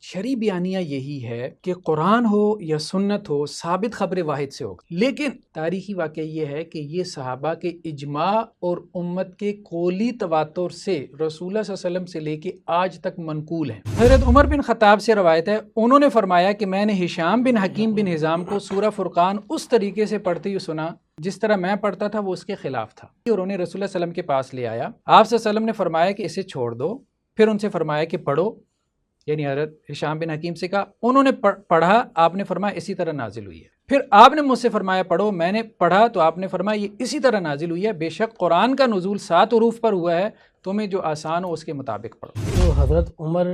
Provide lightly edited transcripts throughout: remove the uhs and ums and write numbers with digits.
شرعی بیانیہ یہی ہے کہ قرآن ہو یا سنت ہو ثابت خبر واحد سے ہوگا، لیکن تاریخی واقعہ یہ ہے کہ یہ صحابہ کے اجماع اور امت کے قولی تواتر سے رسول اللہ صلی اللہ علیہ وسلم سے لے کے آج تک منقول ہیں۔ حضرت عمر بن خطاب سے روایت ہے، انہوں نے فرمایا کہ میں نے ہشام بن حکیم بن حزام کو سورہ فرقان اس طریقے سے پڑھتے ہوئے سنا جس طرح میں پڑھتا تھا، وہ اس کے خلاف تھا، اور انہیں رسول اللہ صلی اللہ علیہ وسلم کے پاس لے آیا۔ آپ صلی اللہ علیہ وسلم نے فرمایا کہ اسے چھوڑ دو، پھر ان سے فرمایا کہ پڑھو، یعنی حضرت ہشام بن حکیم سے کہا، انہوں نے پڑھا، آپ نے فرمایا اسی طرح نازل ہوئی ہے۔ پھر آپ نے مجھ سے فرمایا پڑھو، میں نے پڑھا تو آپ نے فرمایا یہ اسی طرح نازل ہوئی ہے، بے شک قرآن کا نزول 7 حروف پر ہوا ہے، تمہیں جو آسان ہو اس کے مطابق پڑھو۔ تو حضرت عمر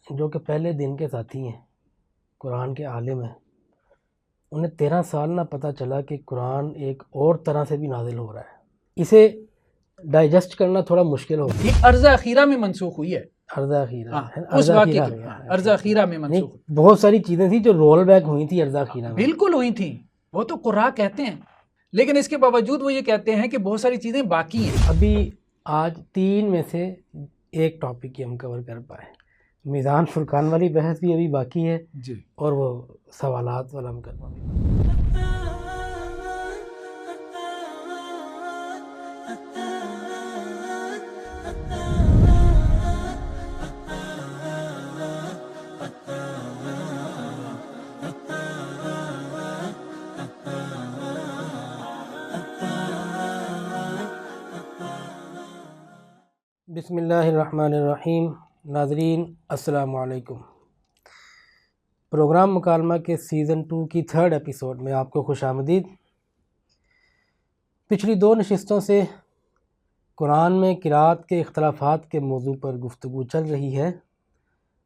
جو کہ پہلے دن کے ساتھی ہیں، قرآن کے عالم ہیں، انہیں 13 سال نہ پتہ چلا کہ قرآن ایک اور طرح سے بھی نازل ہو رہا ہے، اسے ڈائجسٹ کرنا تھوڑا مشکل ہو گیا۔ یہ عرض اخیرہ میں منسوخ ہوئی ہے، عرض اخیرہ، اس واقعے عرض اخیرہ میں منسوخ ہوئی۔ بہت ساری چیزیں تھیں جو رول بیک ہوئی تھی عرض اخیرہ میں، بالکل ہوئی تھیں، وہ تو قرآن کہتے ہیں، لیکن اس کے باوجود وہ یہ کہتے ہیں کہ بہت ساری چیزیں باقی ہیں۔ ابھی آج 3 میں سے ایک ٹاپک ہی ہم کور کر پائے، میزان فرقان والی بحث بھی ابھی باقی ہے جی، اور وہ سوالات والا ہم کر پائیں۔ بسم اللہ الرحمن الرحیم۔ ناظرین السلام علیکم۔ پروگرام مکالمہ کے سیزن 2 کی 3rd ایپیسوڈ میں آپ کو خوش آمدید۔ پچھلی 2 نشستوں سے قرآن میں قرأت کے اختلافات کے موضوع پر گفتگو چل رہی ہے،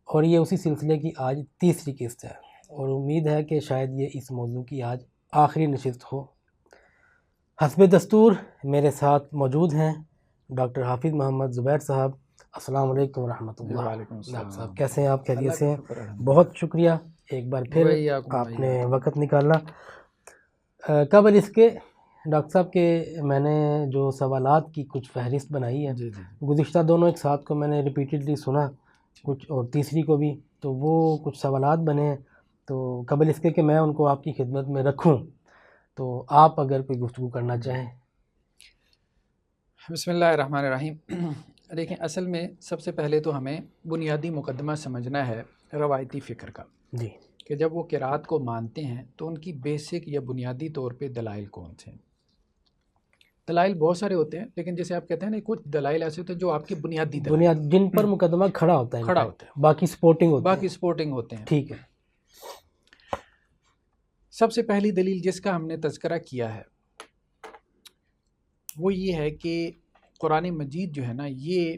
اور یہ اسی سلسلے کی آج تیسری قسط ہے، اور امید ہے کہ شاید یہ اس موضوع کی آج آخری نشست ہو۔ حسب دستور میرے ساتھ موجود ہیں ڈاکٹر حافظ محمد زبیر صاحب۔ السلام علیکم ورحمۃ اللہ۔ وعلیکم السلام۔ ڈاکٹر صاحب کیسے ہیں آپ؟ خیریت سے ہیں؟ بہت شکریہ ایک بار پھر آپ نے وقت نکالا۔ قبل اس کے ڈاکٹر صاحب کے میں نے جو سوالات کی کچھ فہرست بنائی ہے، گزشتہ دونوں ایک ساتھ کو میں نے ریپیٹڈلی سنا کچھ، اور تیسری کو بھی، تو وہ کچھ سوالات بنے ہیں، تو قبل اس کے کہ میں ان کو آپ کی خدمت میں رکھوں، تو آپ اگر کوئی گفتگو کرنا چاہیں۔ بسم اللہ الرحمن الرحیم۔ دیکھیں، اصل میں سب سے پہلے تو ہمیں بنیادی مقدمہ سمجھنا ہے روایتی فکر کا، جی، کہ جب وہ قرأت کو مانتے ہیں تو ان کی بیسک یا بنیادی طور پہ دلائل کون سے ہیں۔ دلائل بہت سارے ہوتے ہیں، لیکن جیسے آپ کہتے ہیں نا، کچھ دلائل ایسے ہوتے ہیں جو آپ کی بنیادی دلائل جن پر مقدمہ کھڑا ہوتا ہے، باقی سپورٹنگ ہوتے ہیں۔ ٹھیک ہے۔ سب سے پہلی دلیل جس کا ہم نے تذکرہ کیا ہے وہ یہ ہے کہ قرآن مجید جو ہے نا، یہ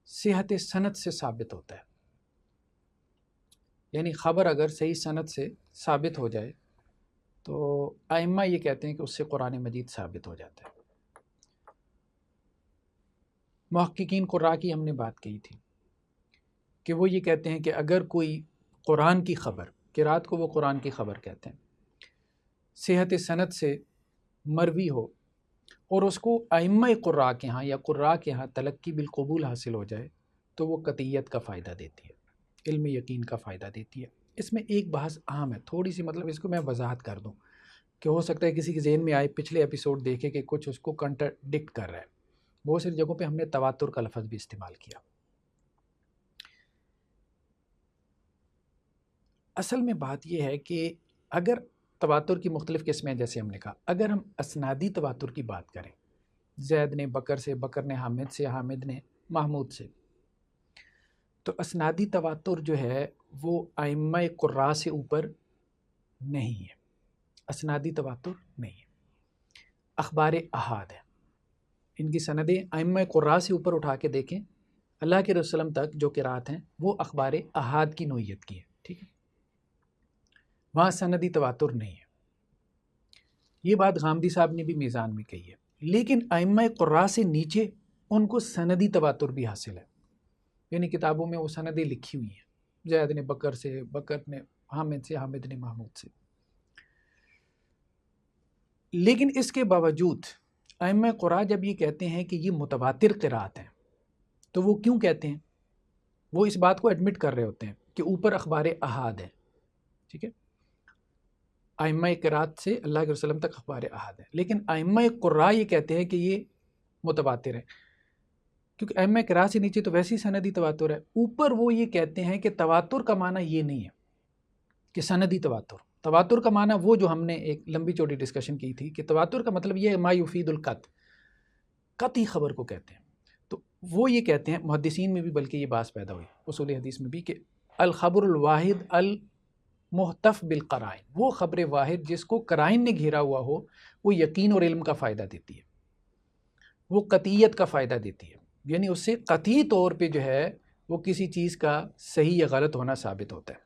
صحت سند سے ثابت ہوتا ہے، یعنی خبر اگر صحیح سند سے ثابت ہو جائے تو ائمہ یہ کہتے ہیں کہ اس سے قرآن مجید ثابت ہو جاتا ہے۔ محققین قراء کی ہم نے بات کہی تھی کہ وہ یہ کہتے ہیں کہ اگر کوئی قرآن کی خبر، قرأت کو وہ قرآن کی خبر کہتے ہیں، صحت سند سے مروی ہو اور اس کو ائمہ قراء کے ہاں یا قراء کے ہاں تلقی بالقبول حاصل ہو جائے تو وہ قطعیت کا فائدہ دیتی ہے، علم یقین کا فائدہ دیتی ہے۔ اس میں ایک بحث اہم ہے، تھوڑی سی، مطلب اس کو میں وضاحت کر دوں کہ ہو سکتا ہے کسی کے ذہن میں آئے، پچھلے ایپیسوڈ دیکھے کہ کچھ اس کو کنٹرڈکٹ کر رہا ہے۔ بہت سی جگہوں پہ ہم نے تواتر کا لفظ بھی استعمال کیا۔ اصل میں بات یہ ہے کہ اگر تواتر کی مختلف قسمیں، جیسے ہم نے کہا، اگر ہم اسنادی تواتر کی بات کریں، زید نے بکر سے، بکر نے حامد سے، حامد نے محمود سے، تو اسنادی تواتر جو ہے وہ ائمہ قراء سے اوپر نہیں ہے، اسنادی تواتر نہیں ہے، اخبار احاد ہے۔ ان کی سندیں ائمہ قراء سے اوپر اٹھا کے دیکھیں، اللہ کے رسول وسلم تک جو قرات ہیں وہ اخبار احاد کی نوعیت کی ہے، ٹھیک ہے، وہاں سندی تواتر نہیں ہے۔ یہ بات غامدی صاحب نے بھی میزان میں کہی ہے، لیکن ائمہ قراء سے نیچے ان کو سندی تواتر بھی حاصل ہے، یعنی کتابوں میں وہ سندیں لکھی ہوئی ہیں، زید نے بکر سے، بکر نے حامد سے، حامد نے محمود سے۔ لیکن اس کے باوجود ائمہ قراء جب یہ کہتے ہیں کہ یہ متواتر قرات ہیں، تو وہ کیوں کہتے ہیں؟ وہ اس بات کو ایڈمٹ کر رہے ہوتے ہیں کہ اوپر اخبار احاد ہے، ٹھیک ہے، ائمہ قرات سے اللہ کے وسلم تک اخبار احاد ہے، لیکن ائمہ قراء یہ کہتے ہیں کہ یہ متواتر ہے، کیونکہ ائمہ قراء سے نیچے تو ویسی سندی تواتر ہے، اوپر وہ یہ کہتے ہیں کہ تواتر کا معنی یہ نہیں ہے کہ سندی تواتر کا معنی وہ جو ہم نے ایک لمبی چوڑی ڈسکشن کی تھی کہ تواتر کا مطلب یہ ہے ما یفید قطعی خبر کو کہتے ہیں۔ تو وہ یہ کہتے ہیں، محدثین میں بھی بلکہ یہ بات پیدا ہوئی، اصول حدیث میں بھی، کہ الخبر الواحد المحتف بالقرائن، وہ خبر واحد جس کو قرائن نے گھیرا ہوا ہو، وہ یقین اور علم کا فائدہ دیتی ہے، وہ قطعیت کا فائدہ دیتی ہے، یعنی اس سے قطعی طور پہ جو ہے وہ کسی چیز کا صحیح یا غلط ہونا ثابت ہوتا ہے۔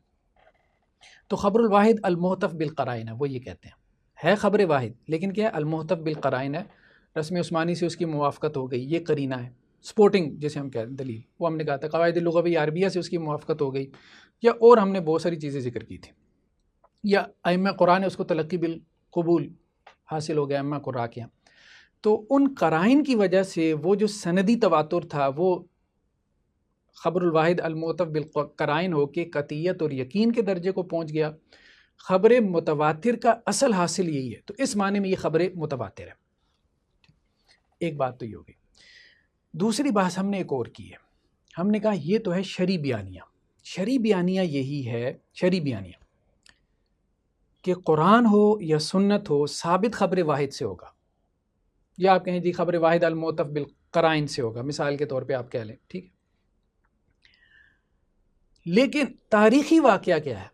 تو خبر الواحد المحتف بالقرائن ہے، وہ یہ کہتے ہیں ہے خبر واحد لیکن کیا ہے، المحتف بالقرائن ہے، رسم عثمانی سے اس کی موافقت ہو گئی، یہ قرینہ ہے، سپورٹنگ جسے ہم کہتے ہیں دلیل، وہ ہم نے کہا تھا قواعد لغوی عربیہ سے اس کی موافقت ہو گئی، یا اور ہم نے بہت ساری چیزیں ذکر کی تھی، یا ائمہ قرآن اس کو تلقی بالقبول حاصل ہو گیا ائمہ قراء کے یہاں۔ تو ان قرائن کی وجہ سے وہ جو سندی تواتر تھا وہ خبر الواحد المعتف بالقرائن ہو کے قطعیت اور یقین کے درجے کو پہنچ گیا۔ خبر متواتر کا اصل حاصل یہی ہے، تو اس معنی میں یہ خبر متواتر ہے۔ ایک بات تو یہ ہوگی۔ دوسری بات ہم نے ایک اور کی ہے، ہم نے کہا یہ تو ہے شرعی بیانیہ، شرعی بیانیہ یہی ہے، شرعی بیانیہ کہ قرآن ہو یا سنت ہو ثابت خبر واحد سے ہوگا، یا آپ کہیں جی خبر واحد المعتف بالقرائن سے ہوگا، مثال کے طور پہ آپ کہہ لیں، ٹھیک ہے۔ لیکن تاریخی واقعہ کیا ہے؟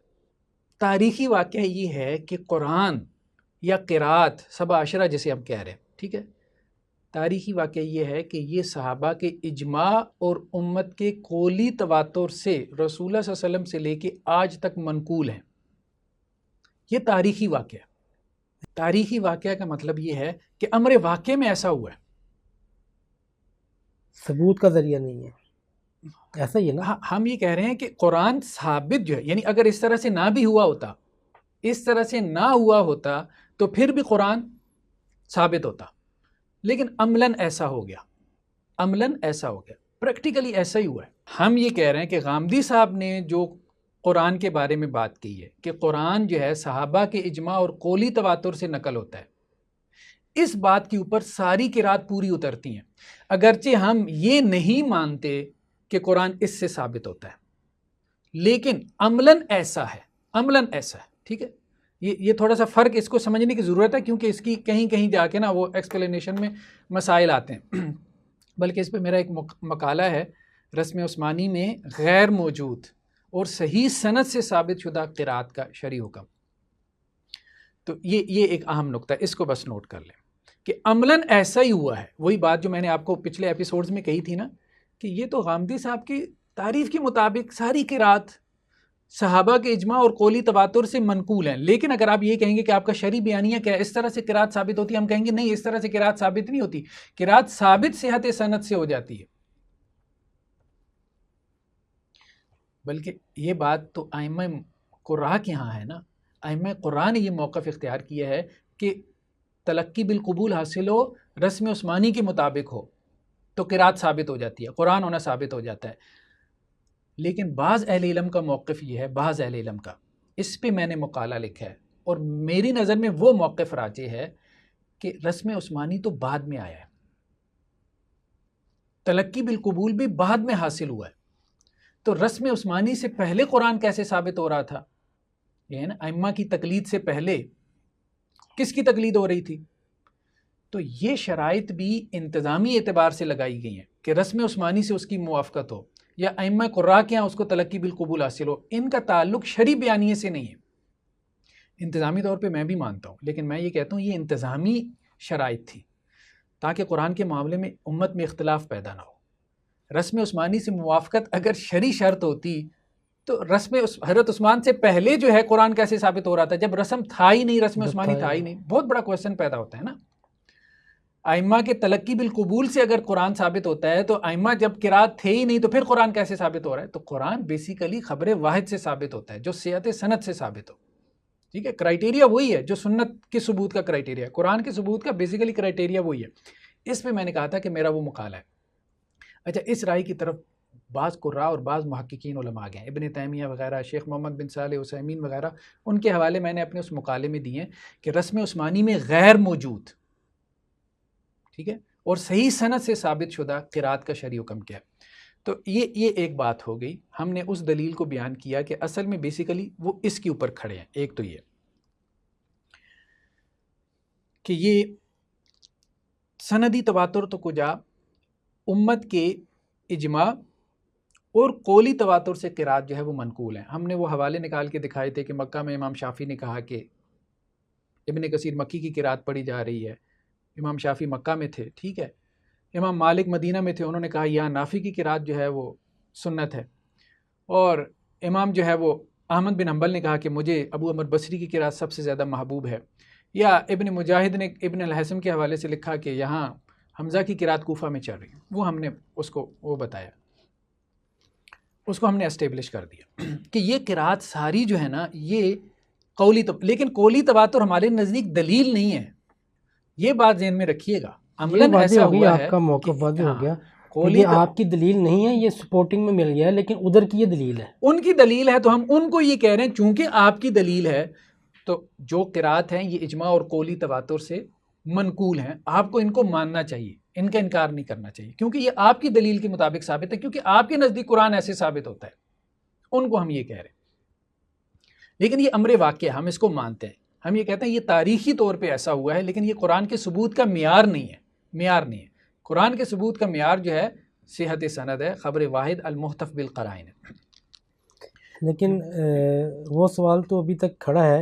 تاریخی واقعہ یہ ہے کہ قرآن یا قرات سبع عشرہ جسے ہم کہہ رہے ہیں، ٹھیک ہے، تاریخی واقعہ یہ ہے کہ یہ صحابہ کے اجماع اور امت کے قولی تواتر سے رسول اللہ صلی اللہ علیہ وسلم سے لے کے آج تک منقول ہیں۔ یہ تاریخی واقعہ ہے۔ تاریخی واقعہ کا مطلب یہ ہے کہ امر واقع میں ایسا ہوا ہے، ثبوت کا ذریعہ نہیں ہے، ایسا ہی ہے نا۔ ہم یہ کہہ رہے ہیں کہ قرآن ثابت جو ہے، یعنی اگر اس طرح سے نہ بھی ہوا ہوتا، اس طرح سے نہ ہوا ہوتا تو پھر بھی قرآن ثابت ہوتا، لیکن عملاً ایسا ہو گیا، عملاً ایسا ہو گیا، پریکٹیکلی ایسا ہی ہوا ہے۔ ہم یہ کہہ رہے ہیں کہ غامدی صاحب نے جو قرآن کے بارے میں بات کی ہے کہ قرآن جو ہے صحابہ کے اجماع اور قولی تواتر سے نقل ہوتا ہے، اس بات کے اوپر ساری قرات پوری اترتی ہیں، اگرچہ ہم یہ نہیں مانتے کہ قرآن اس سے ثابت ہوتا ہے، لیکن عملاً ایسا ہے، عملاً ایسا ہے، ٹھیک ہے۔ یہ تھوڑا سا فرق اس کو سمجھنے کی ضرورت ہے، کیونکہ اس کی کہیں کہیں جا کے نا وہ ایکسپلینیشن میں مسائل آتے ہیں۔ بلکہ اس پہ میرا ایک مقالہ ہے، رسم عثمانی میں غیر موجود اور صحیح سند سے ثابت شدہ قرات کا شرعی حکم، تو یہ ایک اہم نقطہ ہے، اس کو بس نوٹ کر لیں کہ عملاً ایسا ہی ہوا ہے۔ وہی بات جو میں نے آپ کو پچھلے ایپیسوڈز میں کہی تھی نا کہ یہ تو غامدی صاحب کی تعریف کے مطابق ساری قرات صحابہ کے اجماع اور قولی تواتر سے منقول ہیں، لیکن اگر آپ یہ کہیں گے کہ آپ کا شرعی بیانیہ کیا ہے، اس طرح سے قرات ثابت ہوتی ہے، ہم کہیں گے نہیں، اس طرح سے قرات ثابت نہیں ہوتی، قرات ثابت صحت سند سے ہو جاتی ہے۔ بلکہ یہ بات تو ائمہ قراء کے ہاں ہے نا، ائمہ قراء نے یہ موقف اختیار کیا ہے کہ تلقی بالقبول حاصل ہو، رسم عثمانی کے مطابق ہو تو قرات ثابت ہو جاتی ہے، قرآن ہونا ثابت ہو جاتا ہے۔ لیکن بعض اہل علم کا موقف یہ ہے، بعض اہل علم کا، اس پہ میں نے مقالہ لکھا ہے، اور میری نظر میں وہ موقف راجح ہے کہ رسم عثمانی تو بعد میں آیا ہے، تلقی بالقبول بھی بعد میں حاصل ہوا ہے، تو رسم عثمانی سے پہلے قرآن کیسے ثابت ہو رہا تھا؟ یہ ہے نا، ائمہ کی تقلید سے پہلے کس کی تقلید ہو رہی تھی؟ تو یہ شرائط بھی انتظامی اعتبار سے لگائی گئی ہیں کہ رسم عثمانی سے اس کی موافقت ہو یا ائمہ قراء کے یہاں اس کو تلقی بالقبول حاصل ہو، ان کا تعلق شرعی بیانیے سے نہیں ہے۔ انتظامی طور پہ میں بھی مانتا ہوں، لیکن میں یہ کہتا ہوں یہ انتظامی شرائط تھی تاکہ قرآن کے معاملے میں امت میں اختلاف پیدا نہ ہو۔ رسم عثمانی سے موافقت اگر شرعی شرط ہوتی تو رسم حضرت عثمان سے پہلے جو ہے قرآن کیسے ثابت ہو رہا تھا جب رسم تھا ہی نہیں، رسم عثمانی تھا ہی نہیں؟ بہت بڑا کویسچن پیدا ہوتا ہے نا۔ ائمہ کے تلقی بالقبول سے اگر قرآن ثابت ہوتا ہے تو ائمہ جب قرات تھے ہی نہیں تو پھر قرآن کیسے ثابت ہو رہا ہے؟ تو قرآن بیسیکلی خبر واحد سے ثابت ہوتا ہے جو صحت سند سے ثابت ہو، ٹھیک ہے۔ کرائیٹیریا وہی ہے جو سنت کے ثبوت کا کرائیٹیریا ہے، قرآن کے ثبوت کا بیسیکلی کرائیٹیریا وہی ہے۔ اس پہ میں نے کہا تھا کہ میرا وہ مقالہ ہے۔ اچھا، اس رائے کی طرف بعض قراء اور بعض محققین علماء گئے، ابن تیمیہ وغیرہ، شیخ محمد بن صالح عثیمین وغیرہ، ان کے حوالے میں نے اپنے اس مقالے میں دیے کہ رسم عثمانی میں غیر موجود، ٹھیک ہے، اور صحیح سند سے ثابت شدہ قرات کا شرعی حکم کیا ہے۔ تو یہ ایک بات ہو گئی، ہم نے اس دلیل کو بیان کیا کہ اصل میں بیسیکلی وہ اس کے اوپر کھڑے ہیں۔ ایک تو یہ کہ یہ سندی تواتر تو کجا امت کے اجماع اور قولی تواتر سے قرات جو ہے وہ منقول ہیں۔ ہم نے وہ حوالے نکال کے دکھائے تھے کہ مکہ میں امام شافعی نے کہا کہ ابن کثیر مکی کی قرات پڑھی جا رہی ہے، امام شافعی مکہ میں تھے، ٹھیک ہے، امام مالک مدینہ میں تھے، انہوں نے کہا یا نافی کی قرات جو ہے وہ سنت ہے، اور امام جو ہے وہ احمد بن حنبل نے کہا کہ مجھے ابو عمر بصری کی قرات سب سے زیادہ محبوب ہے، یا ابن مجاہد نے ابن الحسم کے حوالے سے لکھا کہ یہاں حمزہ کی قرات کوفہ میں چل رہی ہے۔ وہ ہم نے اس کو وہ بتایا، اس کو ہم نے اسٹیبلش کر دیا کہ یہ قرات ساری جو ہے نا یہ قولی لیکن قولی تواتر ہمارے نزدیک دلیل نہیں ہے، یہ بات ذہن میں رکھیے گا۔ عملاً ایسا ہوا ہے، آپ کا موقف واضح ہو گیا، یہ آپ کی دلیل نہیں ہے، یہ سپورٹنگ میں مل گیا ہے، لیکن ادھر کی یہ دلیل ہے، ان کی دلیل ہے، تو ہم ان کو یہ کہہ رہے ہیں چونکہ آپ کی دلیل ہے تو جو قرات ہیں یہ اجماع اور قولی تواتر سے منقول ہیں، آپ کو ان کو ماننا چاہیے، ان کا انکار نہیں کرنا چاہیے، کیونکہ یہ آپ کی دلیل کے مطابق ثابت ہے، کیونکہ آپ کے نزدیک قرآن ایسے ثابت ہوتا ہے، ان کو ہم یہ کہہ رہے ہیں۔ لیکن یہ امر واقع، ہم اس کو مانتے ہیں، ہم یہ کہتے ہیں یہ تاریخی طور پہ ایسا ہوا ہے، لیکن یہ قرآن کے ثبوت کا معیار نہیں ہے، معیار نہیں ہے۔ قرآن کے ثبوت کا معیار جو ہے صحت سند ہے، خبر واحد المحتف بالقرائن ہے۔ لیکن وہ سوال تو ابھی تک کھڑا ہے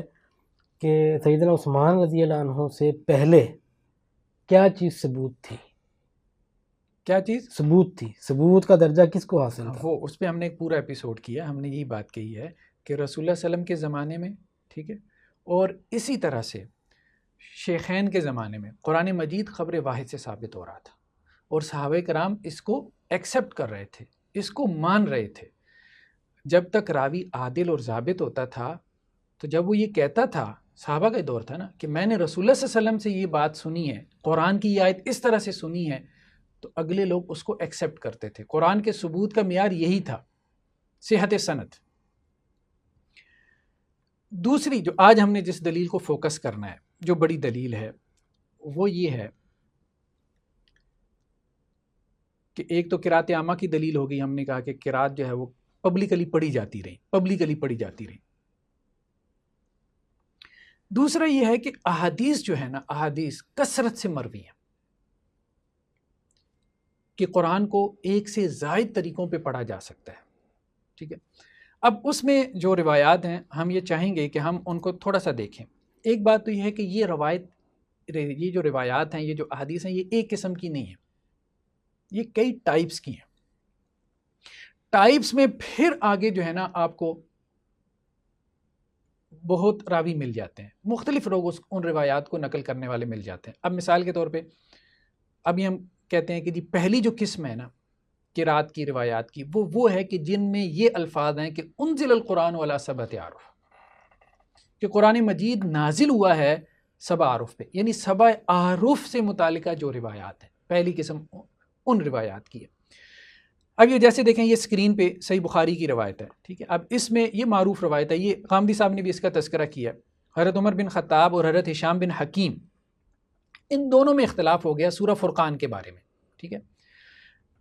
کہ سیدنا عثمان رضی اللہ عنہ سے پہلے کیا چیز ثبوت تھی؟ کیا چیز ثبوت تھی؟ ثبوت کا درجہ کس کو حاصل تھا؟ وہ اس پہ ہم نے ایک پورا ایپیسوڈ کیا، ہم نے یہی بات کہی ہے کہ رسول اللہ صلی اللہ علیہ وسلم کے زمانے میں، ٹھیک ہے، اور اسی طرح سے شیخین کے زمانے میں قرآن مجید خبر واحد سے ثابت ہو رہا تھا، اور صحابہ کرام اس کو ایکسیپٹ کر رہے تھے، اس کو مان رہے تھے۔ جب تک راوی عادل اور ضابط ہوتا تھا، تو جب وہ یہ کہتا تھا، صحابہ کا دور تھا نا، کہ میں نے رسول اللہ صلی اللہ علیہ وسلم سے یہ بات سنی ہے، قرآن کی یہ آیت اس طرح سے سنی ہے، تو اگلے لوگ اس کو ایکسیپٹ کرتے تھے۔ قرآن کے ثبوت کا معیار یہی تھا، صحت سند۔ دوسری جو آج ہم نے جس دلیل کو فوکس کرنا ہے، جو بڑی دلیل ہے، وہ یہ ہے کہ ایک تو قرات عامہ کی دلیل ہو گئی، ہم نے کہا کہ قرات جو ہے وہ پبلکلی پڑھی جاتی رہی۔ دوسرا یہ ہے کہ احادیث جو ہے نا، احادیث کثرت سے مروی ہیں کہ قرآن کو ایک سے زائد طریقوں پہ پڑھا جا سکتا ہے، ٹھیک ہے۔ اب اس میں جو روایات ہیں، ہم یہ چاہیں گے کہ ہم ان کو تھوڑا سا دیکھیں۔ ایک بات تو یہ ہے کہ یہ جو روایات ہیں، یہ جو احادیث ہیں، یہ ایک قسم کی نہیں ہیں، یہ کئی ٹائپس کی ہیں۔ ٹائپس میں پھر آگے جو ہے نا آپ کو بہت راوی مل جاتے ہیں، مختلف لوگ ان روایات کو نقل کرنے والے مل جاتے ہیں۔ اب مثال کے طور پہ ابھی ہم کہتے ہیں کہ جی پہلی جو قسم ہے نا قرات کی روایات کی، وہ ہے کہ جن میں یہ الفاظ ہیں کہ انزل القرآن علی سبعۃ احرف، کہ قرآن مجید نازل ہوا ہے 7 احرف پہ، یعنی 7 احرف سے متعلقہ جو روایات ہیں، پہلی قسم ان روایات کی ہے۔ اب یہ جیسے دیکھیں، یہ اسکرین پہ صحیح بخاری کی روایت ہے، ٹھیک ہے۔ اب اس میں یہ معروف روایت ہے، یہ قامدی صاحب نے بھی اس کا تذکرہ کیا، حضرت عمر بن خطاب اور حضرت ہشام بن حکیم، ان دونوں میں اختلاف ہو گیا سورہ فرقان کے بارے میں، ٹھیک ہے۔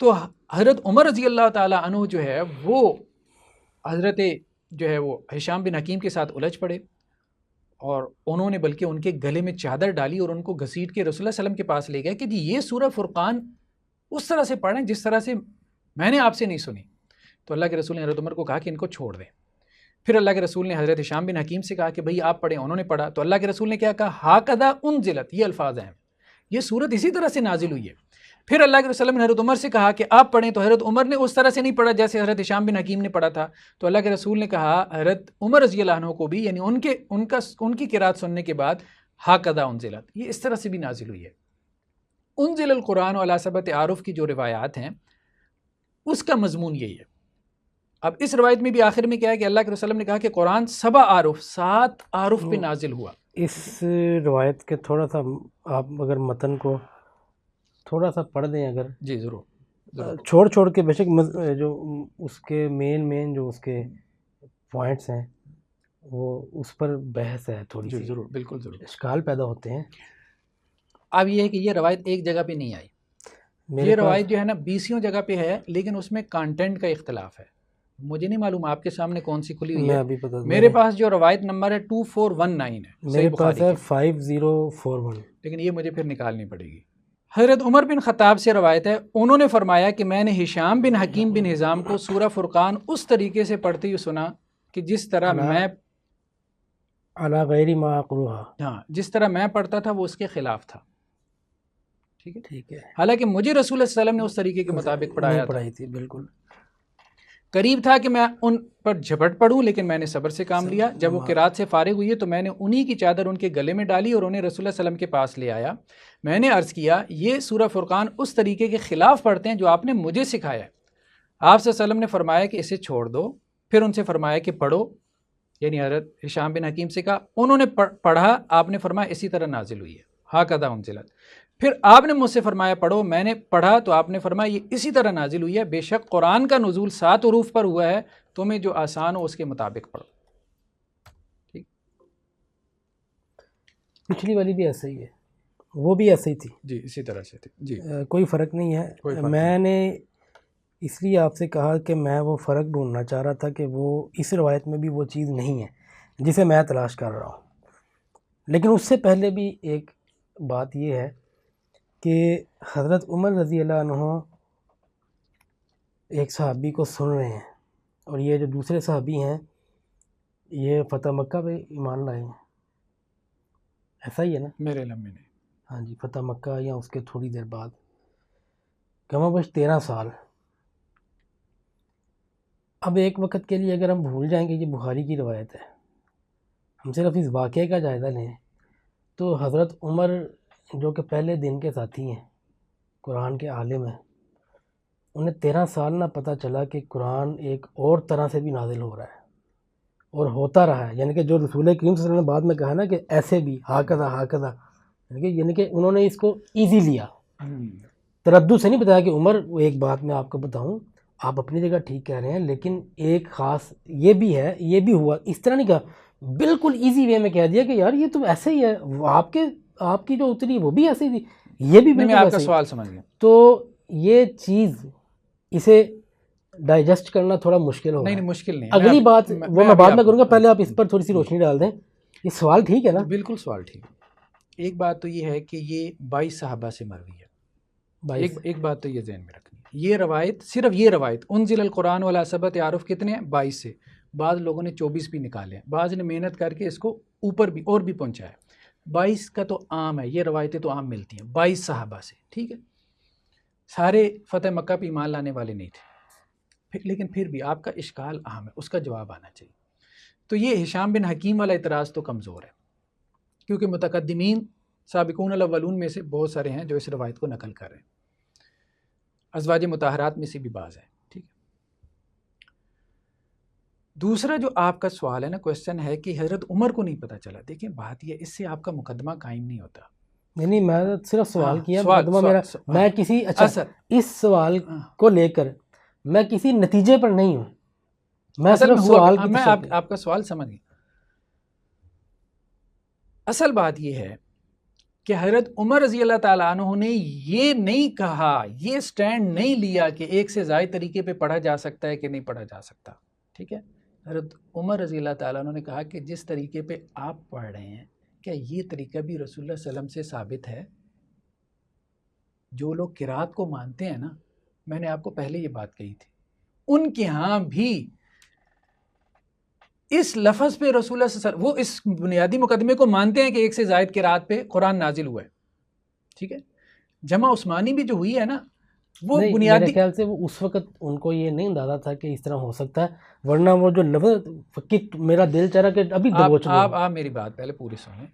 تو حضرت عمر رضی اللہ تعالی عنہ جو ہے وہ حضرت جو ہے وہ ہشام بن حکیم کے ساتھ الجھ پڑے، اور انہوں نے بلکہ ان کے گلے میں چادر ڈالی اور ان کو گھسیٹ کے رسول اللہ صلی اللہ علیہ وسلم کے پاس لے گئے کہ جی یہ سورہ فرقان اس طرح سے پڑھیں جس طرح سے میں نے آپ سے نہیں سنی۔ تو اللہ کے رسول نے حضرت عمر کو کہا کہ ان کو چھوڑ دیں۔ پھر اللہ کے رسول نے حضرت ہشام بن حکیم سے کہا کہ بھئی آپ پڑھیں، انہوں نے پڑھا، تو اللہ کے رسول نے کیا کہا، ہاکذا انزلت، یہ الفاظ ہیں، یہ سورت اسی طرح سے نازل ہوئی ہے۔ پھر اللہ کے رسول نے حضرت عمر سے کہا کہ آپ پڑھیں، تو حضرت عمر نے اس طرح سے نہیں پڑھا جیسے حضرت ہشام بن حکیم نے پڑھا تھا، تو اللہ کے رسول نے کہا حضرت عمر رضی اللہ عنہ کو بھی، یعنی ان کی قرات سننے کے بعد، ہاکذا انزلت، یہ اس طرح سے بھی نازل ہوئی ہے۔ انزل القرآن علی سبعۃ احرف کی جو روایات ہیں اس کا مضمون یہی ہے۔ اب اس روایت میں بھی آخر میں کیا ہے کہ اللہ کے رسول نے کہا کہ قرآن 7 احرف 7 احرف پہ نازل ہوا۔ اس روایت کے تھوڑا سا آپ اگر متن کو تھوڑا سا پڑھ دیں اگر۔ جی ضرور۔ چھوڑ چھوڑ کے بے شک جو اس کے مین جو اس کے پوائنٹس ہیں وہ اس پر بحث ہے تھوڑی سی، ضرور، بالکل ضرور، اشکال پیدا ہوتے ہیں۔ اب یہ ہے کہ یہ روایت ایک جگہ پہ نہیں آئی، یہ روایت جو ہے نا 20 جگہ پہ ہے، لیکن اس میں کانٹینٹ کا اختلاف ہے۔ مجھے نہیں معلوم آپ کے سامنے کون سی کھلی ہوئی ہے، میرے پاس جو روایت نمبر ہے 2419 ہے، میرے پاس ہے 5041، لیکن یہ مجھے پھر نکالنی پڑے گی۔ حضرت عمر بن خطاب سے روایت ہے، انہوں نے فرمایا کہ میں نے ہشام بن حکیم بن حزام کو سورہ فرقان اس طریقے سے پڑھتے ہوئے سنا کہ جس طرح میں علی غیر ما اقرؤھا، ہاں جس طرح میں پڑھتا تھا وہ اس کے خلاف تھا، ٹھیک ہے، حالانکہ مجھے رسول اللہ صلی اللہ علیہ وسلم نے اس طریقے کے مطابق پڑھائی تھی، بالکل قریب تھا کہ میں ان پر جھپٹ پڑوں، لیکن میں نے صبر سے کام لیا۔ جب وہ قرات سے فارغ ہوئی تو میں نے انہی کی چادر ان کے گلے میں ڈالی اور انہیں رسول اللہ صلی اللہ علیہ وسلم کے پاس لے آیا۔ میں نے عرض کیا یہ سورہ فرقان اس طریقے کے خلاف پڑھتے ہیں جو آپ نے مجھے سکھایا ہے۔ آپ صلی اللہ علیہ وسلم نے فرمایا کہ اسے چھوڑ دو، پھر ان سے فرمایا کہ پڑھو، یعنی حضرت ہشام بن حکیم سے کہا، انہوں نے پڑھا، آپ نے فرمایا اسی طرح نازل ہوئی ہے، ہاکذا انزلت۔ پھر آپ نے مجھ سے فرمایا پڑھو، میں نے پڑھا تو آپ نے فرمایا یہ اسی طرح نازل ہوئی ہے، بے شک قرآن کا نزول 7 حروف پر ہوا ہے، تمہیں جو آسان ہو اس کے مطابق پڑھو۔ ٹھیک، پچھلی والی بھی ایسے ہی ہے، وہ بھی ایسے ہی تھی، جی اسی طرح سے تھی، جی کوئی فرق نہیں ہے۔ میں نے اس لیے آپ سے کہا کہ میں وہ فرق ڈھونڈنا چاہ رہا تھا کہ وہ اس روایت میں بھی وہ چیز نہیں ہے جسے میں تلاش کر رہا ہوں۔ لیکن اس سے پہلے بھی ایک بات یہ ہے کہ حضرت عمر رضی اللہ عنہ ایک صحابی کو سن رہے ہیں، اور یہ جو دوسرے صحابی ہیں یہ فتح مکہ پہ ایمان لائے ہیں، ایسا ہی ہے نا؟ میرے علم میں نہیں، ہاں جی، فتح مکہ یا اس کے تھوڑی دیر بعد، کم و بیش 13 سال۔ اب ایک وقت کے لیے اگر ہم بھول جائیں کہ یہ بخاری کی روایت ہے، ہم صرف اس واقعے کا جائزہ لیں تو حضرت عمر جو کہ پہلے دن کے ساتھی ہیں، قرآن کے عالم ہیں، انہیں 13 سال نہ پتہ چلا کہ قرآن ایک اور طرح سے بھی نازل ہو رہا ہے اور ہوتا رہا ہے، یعنی کہ جو رسول کریم صلی اللہ علیہ وسلم نے بعد میں کہا نا کہ ایسے بھی ہاکذا، یعنی کہ انہوں نے اس کو ایزی لیا، تردد سے نہیں بتایا کہ عمر ایک بات میں آپ کو بتاؤں، آپ اپنی جگہ ٹھیک کہہ رہے ہیں، لیکن ایک خاص یہ بھی ہے، یہ بھی ہوا، اس طرح نہیں کہا، بالکل ایزی وے میں کہہ دیا کہ یار یہ تو ایسے ہی ہے، آپ کی جو اتری وہ بھی ایسے ہی تھی، یہ بھی بالکل آپ کا سوال سمجھ گیا۔ تو یہ چیز اسے ڈائجسٹ کرنا تھوڑا مشکل ہوگا۔ نہیں مشکل نہیں، اگلی بات وہ میں بعد میں کروں گا، پہلے آپ اس پر تھوڑی سی روشنی ڈال دیں۔ یہ سوال ٹھیک ہے نا؟ بالکل سوال ٹھیک ہے۔ ایک بات تو یہ ہے کہ یہ 22 صحابہ سے مروی ہے، ایک بات تو یہ ذہن میں رکھنی ہے، یہ روایت صرف یہ روایت انزل القرآن والا سبت عارف کتنے ہیں؟ 22 سے، بعض لوگوں نے 24 بھی نکالے ہیں، بعض نے محنت کر کے اس کو اوپر بھی اور بھی پہنچایا۔ 22 کا تو عام ہے، یہ روایتیں تو عام ملتی ہیں 22 صحابہ سے، ٹھیک ہے، سارے فتح مکہ پہ ایمان لانے والے نہیں تھے، لیکن پھر بھی آپ کا اشکال اہم ہے، اس کا جواب آنا چاہیے۔ تو یہ ہشام بن حکیم والا اعتراض تو کمزور ہے، کیونکہ متقدمین سابقون الاولون میں سے بہت سارے ہیں جو اس روایت کو نقل کر رہے ہیں، ازواج مطہرات میں سے بھی بعض ہیں، ٹھیک ہے۔ دوسرا جو آپ کا سوال ہے نا، کوشچن ہے کہ حضرت عمر کو نہیں پتہ چلا، دیکھیں بات یہ، اس سے آپ کا مقدمہ قائم نہیں ہوتا۔ نہیں میں صرف سوال کیا، مقدمہ میرا، میں کسی اس سوال کو لے کر میں کسی نتیجے پر نہیں ہوں، میں صرف سوال کی، میں آپ کا سوال سمجھ گیا۔ اصل بات یہ ہے کہ حضرت عمر رضی اللہ تعالیٰ عنہ نے یہ نہیں کہا، یہ سٹینڈ نہیں لیا کہ ایک سے زائد طریقے پہ پڑھا جا سکتا ہے کہ نہیں پڑھا جا سکتا، ٹھیک ہے۔ حضرت عمر رضی اللہ تعالیٰ عنہ نے کہا کہ جس طریقے پہ آپ پڑھ رہے ہیں، کیا یہ طریقہ بھی رسول اللہ صلی اللہ علیہ وسلم سے ثابت ہے؟ جو لوگ قرات کو مانتے ہیں نا، میں نے آپ کو پہلے یہ بات کہی تھی، ان کے ہاں بھی اس لفظ پہ رسول اللہ صلی اللہ علیہ وسلم وہ اس بنیادی مقدمے کو مانتے ہیں کہ ایک سے زائد قرات پہ قرآن نازل ہوا ہے، ٹھیک ہے۔ جمع عثمانی بھی جو ہوئی ہے نا، وہ بنیادی، میرے خیال سے وہ اس وقت ان کو یہ نہیں اندازہ تھا کہ اس طرح ہو سکتا ہے، ورنہ وہ جو لفظ میرا دل چاہ رہا کہ ابھی دبوچ لوں۔ آپ میری بات پہلے پوری سنیں۔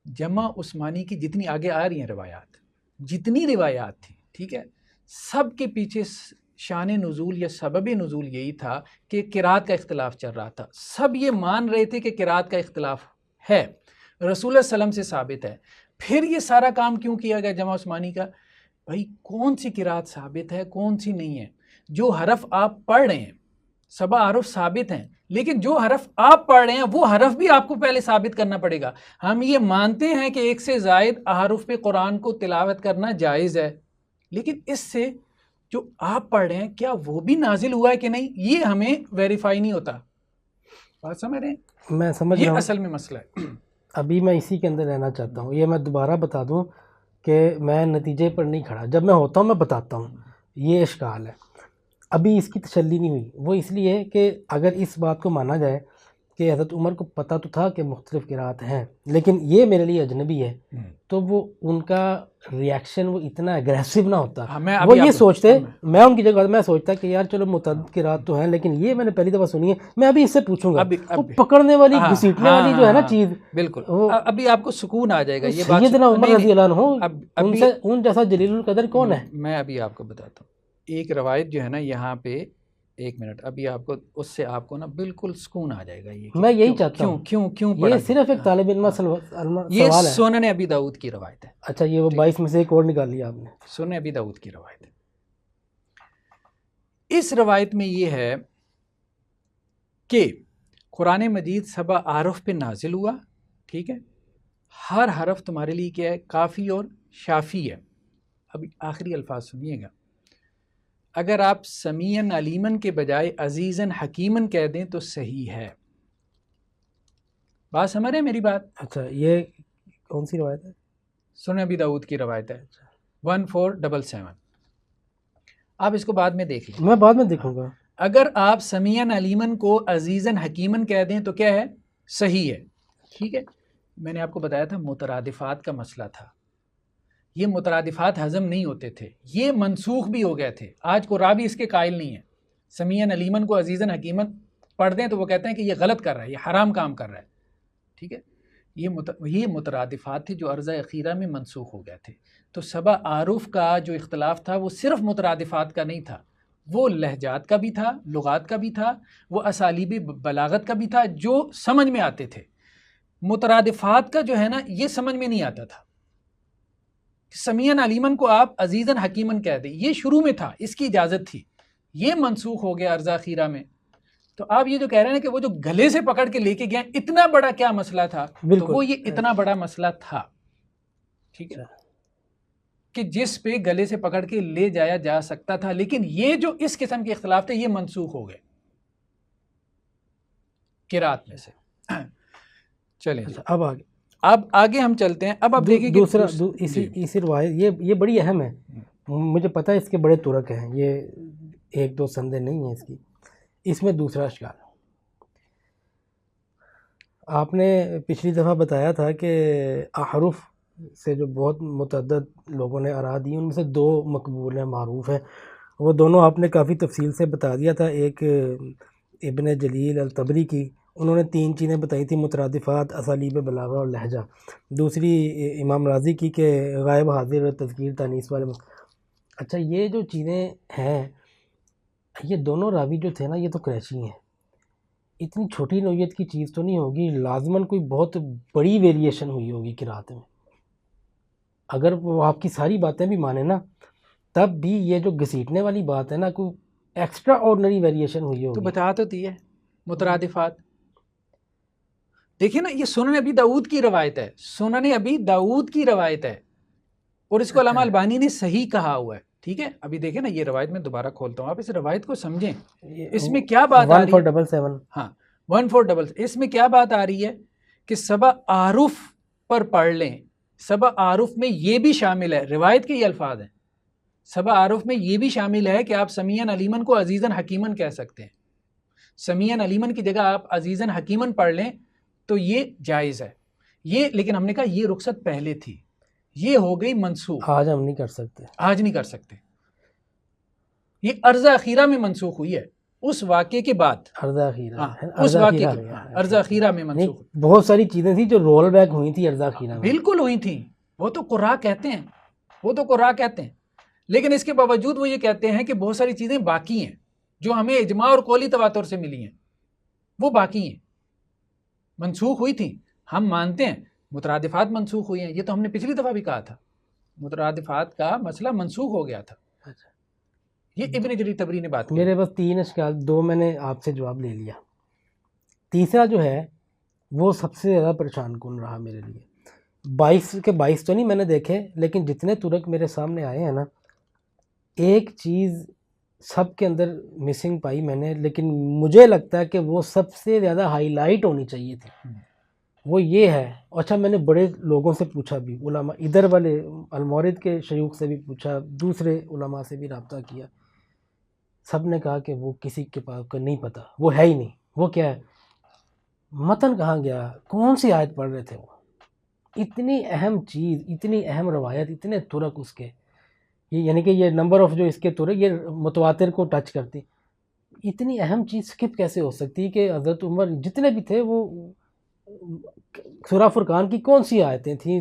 جمع عثمانی کی جتنی آگے آ رہی ہیں روایات، جتنی روایات تھیں، ٹھیک ہے، سب کے پیچھے شان نزول یا سبب نزول یہی تھا کہ قرات کا اختلاف چل رہا تھا، سب یہ مان رہے تھے کہ قرات کا اختلاف ہے، رسول اللہ صلی اللہ علیہ وسلم سے ثابت ہے۔ پھر یہ سارا کام کیوں کیا گیا جمع عثمانی کا؟ بھائی کون سی قرات ثابت ہے کون سی نہیں ہے. جو حرف آپ پڑھ رہے ہیں 7 حرف ثابت ہیں، لیکن جو حرف آپ پڑھ رہے ہیں وہ حرف بھی آپ کو پہلے ثابت کرنا پڑے گا. ہم یہ مانتے ہیں کہ 1 سے زائد احرف پہ قرآن کو تلاوت کرنا جائز ہے، لیکن اس سے جو آپ پڑھ رہے ہیں کیا وہ بھی نازل ہوا ہے کہ نہیں، یہ ہمیں ویریفائی نہیں ہوتا. بات سمجھ رہے ہیں؟ میں سمجھ رہا ہوں. یہ اصل میں مسئلہ ہے. ابھی میں اسی کے اندر رہنا چاہتا ہوں. یہ میں دوبارہ بتا دوں کہ میں نتیجے پر نہیں کھڑا، جب میں ہوتا ہوں میں بتاتا ہوں. یہ اشکال ہے. ابھی اس کی تسلی نہیں ہوئی، وہ اس لیے کہ اگر اس بات کو مانا جائے کہ حضرت عمر کو پتہ تو تھا کہ مختلف قرات ہیں، لیکن یہ میرے لیے اجنبی ہے، تو وہ ان کا ریاکشن وہ اتنا اگریسو نہ ہوتا. وہ یہ سوچتے، میں ان کی جگہ میں سوچتا کہ یار چلو متعدد قرات تو ہیں، لیکن یہ میں نے پہلی دفعہ سنی ہے. میں ابھی اس سے پوچھوں گا، وہ پکڑنے والی گھسیٹنے والی جو ہے نا چیز، بالکل ابھی آپ کو سکون آ جائے گا. یہ بات سیدنا عمر رضی اللہ عنہ ان جیسا جلیل القدر کون ہے؟ میں ابھی آپ کو بتاتا ہوں. ایک روایت جو ہے نا یہاں پہ، ایک منٹ، ابھی آپ کو اس سے آپ کو نا بالکل سکون آ جائے گا. یہ میں یہی چاہتا ہوں. کیوں یہ صرف ایک طالب علم سوال ہے. یہ سنن ابی داؤد کی روایت ہے. اچھا، یہ وہ 22 میں سے ایک اور نکال لیا آپ نے. سنن ابی داؤد کی روایت ہے. اس روایت میں یہ ہے کہ قرآن مجید 7 احرف پہ نازل ہوا، ٹھیک ہے. ہر حرف تمہارے لیے کیا ہے؟ کافی اور شافی ہے. ابھی آخری الفاظ سنیے گا. اگر آپ سمیعاً علیماً کے بجائے عزیزاً حکیماً کہہ دیں تو صحیح ہے. بات سمجھ رہے ہیں میری بات؟ اچھا، یہ کون سی روایت ہے؟ سنن ابی داؤد کی روایت ہے 1477. آپ اس کو بعد میں دیکھ لیں. میں بعد میں دیکھوں گا. اگر آپ سمیعاً علیماً کو عزیزاً حکیماً کہہ دیں تو کیا ہے؟ صحیح ہے. ٹھیک ہے. میں نے آپ کو بتایا تھا مترادفات کا مسئلہ تھا. یہ مترادفات ہضم نہیں ہوتے تھے، یہ منسوخ بھی ہو گئے تھے. آج کو راوی اس کے قائل نہیں ہے. سمیعاً علیماً کو عزیزاً حکیماً پڑھ دیں تو وہ کہتے ہیں کہ یہ غلط کر رہا ہے، یہ حرام کام کر رہا ہے. ٹھیک ہے. یہ مترادفات تھے جو عرضہ اخیرہ میں منسوخ ہو گئے تھے. تو 7 احرف کا جو اختلاف تھا وہ صرف مترادفات کا نہیں تھا، وہ لہجات کا بھی تھا، لغات کا بھی تھا، وہ اسالیب بلاغت کا بھی تھا جو سمجھ میں آتے تھے. مترادفات کا جو ہے نا یہ سمجھ میں نہیں آتا تھا. سمیعاً علیماً کو آپ عزیزاً حکیماً کہہ دیں، یہ شروع میں تھا، اس کی اجازت تھی. یہ منسوخ ہو گیا عرضہ اخیرہ میں. تو آپ یہ جو کہہ رہے ہیں کہ وہ جو گلے سے پکڑ کے لے کے گئے اتنا بڑا کیا مسئلہ تھا، تو وہ یہ اتنا بڑا مسئلہ تھا. ٹھیک ہے، کہ جس پہ گلے سے پکڑ کے لے جایا جا سکتا تھا، لیکن یہ جو اس قسم کے اختلاف تھے یہ منسوخ ہو گئے قرات میں سے. چلیں اب آگے ہم چلتے ہیں. اب آپ دیکھیں دوسرا اسی روایت یہ بڑی اہم ہے. مجھے پتہ ہے اس کے بڑے طرق ہیں، یہ 1-2 سندیں نہیں ہیں اس کی. اس میں دوسرا اشکال، آپ نے پچھلی دفعہ بتایا تھا کہ احرف سے جو بہت متعدد لوگوں نے آراء دی ان میں سے 2 مقبول ہیں، معروف ہیں. وہ دونوں آپ نے کافی تفصیل سے بتا دیا تھا. ایک ابن جلیل الطبری کی، انہوں نے 3 چیزیں بتائی تھیں، مترادفات، اسالیب بلاغہ اور لہجہ. دوسری امام راضی کی کہ غائب حاضر، تذکیر تانیث والے. اچھا، یہ جو چیزیں ہیں، یہ دونوں راوی جو تھے نا یہ تو قریشی ہیں. اتنی چھوٹی نوعیت کی چیز تو نہیں ہوگی، لازماً کوئی بہت بڑی ویریشن ہوئی ہوگی قرات میں. اگر وہ آپ کی ساری باتیں بھی مانے نا، تب بھی یہ جو گھسیٹنے والی بات ہے نا، کوئی ایکسٹرا آرڈنری ویریشن ہوئی ہوگی. تو بتا تو دی ہے مترادفات. دیکھیں نا، یہ سنن ابی داؤد کی روایت ہے، سنن ابی داؤد کی روایت ہے، اور اس کو علامہ البانی نے صحیح کہا ہوا ہے. ٹھیک ہے، ابھی دیکھیں نا یہ روایت میں دوبارہ کھولتا ہوں، آپ اس روایت کو سمجھیں. اس میں کیا بات آ رہی ہے؟ 1477. ہاں 1477. اس میں کیا بات آ رہی ہے کہ 7 احرف پر پڑھ لیں. 7 احرف میں یہ بھی شامل ہے، روایت کے یہ الفاظ ہیں، 7 احرف میں یہ بھی شامل ہے کہ آپ سمیعاً علیماً کو عزیزاً حکیماً کہہ سکتے ہیں. سمیعاً علیماً کی جگہ آپ عزیزاً حکیماً پڑھ لیں تو یہ جائز ہے. یہ لیکن ہم نے کہا یہ رخصت پہلے تھی، یہ ہو گئی منسوخ. آج ہم نہیں کر سکتے، آج نہیں کر سکتے. یہ عرضہ اخیرہ میں منسوخ ہوئی ہے، اس واقعے کے بعد. عرضہ اخیرہ، اس واقعے عرضہ اخیرہ میں منسوخ. بہت ساری چیزیں تھیں جو رول بیک ہوئی تھی عرضہ اخیرہ میں. بالکل ہوئی تھیں، وہ تو قراء کہتے ہیں، وہ تو قراء کہتے ہیں. لیکن اس کے باوجود وہ یہ کہتے ہیں کہ بہت ساری چیزیں باقی ہیں جو ہمیں اجماع اور قولی تواتر سے ملی ہیں، وہ باقی ہیں، منسوخ ہوئی تھیں. ہم مانتے ہیں مترادفات منسوخ ہوئی ہیں، یہ تو ہم نے پچھلی دفعہ بھی کہا تھا. مترادفات کا مسئلہ منسوخ ہو گیا تھا. یہ ابن جریر طبری نے بات کی. میرے بس 3 اشکال، 2 میں نے آپ سے جواب لے لیا. تیسرا جو ہے وہ سب سے زیادہ پریشان کن رہا میرے لیے. 22 تو نہیں میں نے دیکھے، لیکن جتنے ترک میرے سامنے آئے ہیں نا، ایک چیز سب کے اندر مسنگ پائی میں نے، لیکن مجھے لگتا ہے کہ وہ سب سے زیادہ ہائی لائٹ ہونی چاہیے تھی. وہ یہ ہے، اچھا میں نے بڑے لوگوں سے پوچھا بھی، علماء ادھر والے المورد کے شیوخ سے بھی پوچھا، دوسرے علماء سے بھی رابطہ کیا، سب نے کہا کہ وہ کسی کے پاس کا نہیں پتہ، وہ ہے ہی نہیں. وہ کیا ہے؟ متن کہاں گیا، کون سی آیت پڑھ رہے تھے وہ؟ اتنی اہم چیز، اتنی اہم روایت، اتنے ترک اس کے، یعنی کہ یہ نمبر آف جو اس کے ترک یہ متواتر کو ٹچ کرتی. اتنی اہم چیز سکپ کیسے ہو سکتی کہ حضرت عمر جتنے بھی تھے وہ سورہ فرقان کی کون سی آیتیں تھیں؟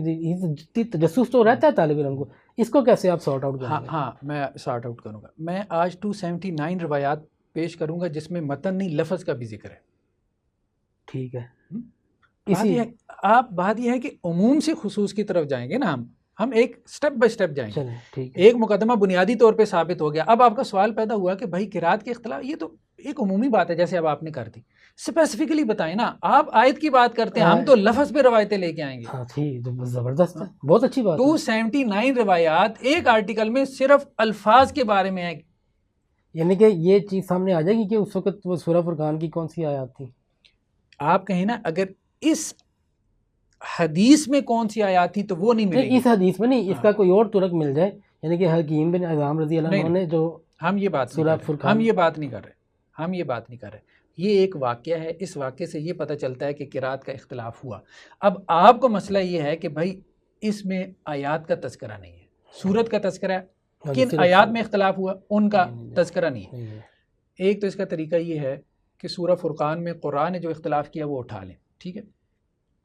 تجسس تو رہتا ہے طالب علم کو، اس کو کیسے آپ سارٹ آؤٹ کریں گے؟ ہاں میں سارٹ آؤٹ کروں گا. میں آج 279 روایات پیش کروں گا جس میں متن نہیں لفظ کا بھی ذکر ہے. ٹھیک ہے. بات یہ ہے کہ عموم سے خصوص کی طرف جائیں گے نا، ہم ایک سٹیپ بائی سٹیپ جائیں گے. ٹھیک ہے. ایک مقدمہ بنیادی طور پہ ثابت ہو گیا. اب آپ کا سوال پیدا ہوا کہ بھائی قرات کے اختلاف، یہ تو ایک عمومی بات ہے جیسے اب آپ نے کر دی. اسپیسیفکلی بتائیں نا، آپ آیت کی بات کرتے ہیں، ہم تو لفظ پہ روایتیں لے کے آئیں گے. ہاں ٹھیک، زبردست ہے، بہت اچھی بات. 279 روایات ایک آرٹیکل میں صرف الفاظ کے بارے میں ہے. یعنی کہ یہ چیز سامنے آ جائے گی کہ اس وقت وہ سورہ فرقان کی کون سی آیات تھی. آپ کہیں نا اگر اس حدیث میں کون سی آیات تھی تو وہ نہیں ملے گی. اس حدیث میں نہیں، اس کا کوئی اور ترک مل جائے، یعنی کہ حکیم بن حزام رضی اللہ عنہ نے جو ہم یہ بات نہیں کر رہے. یہ ایک واقعہ ہے، اس واقعے سے یہ پتہ چلتا ہے کہ قرات کا اختلاف ہوا. اب آپ کو مسئلہ یہ ہے کہ بھائی اس میں آیات کا تذکرہ نہیں ہے، سورت کا تذکرہ ہے، کن آیات میں اختلاف ہوا ان کا تذکرہ نہیں ہے. ایک تو اس کا طریقہ یہ ہے کہ سورہ فرقان میں قرآن نے جو اختلاف کیا وہ اٹھا لیں، ٹھیک ہے.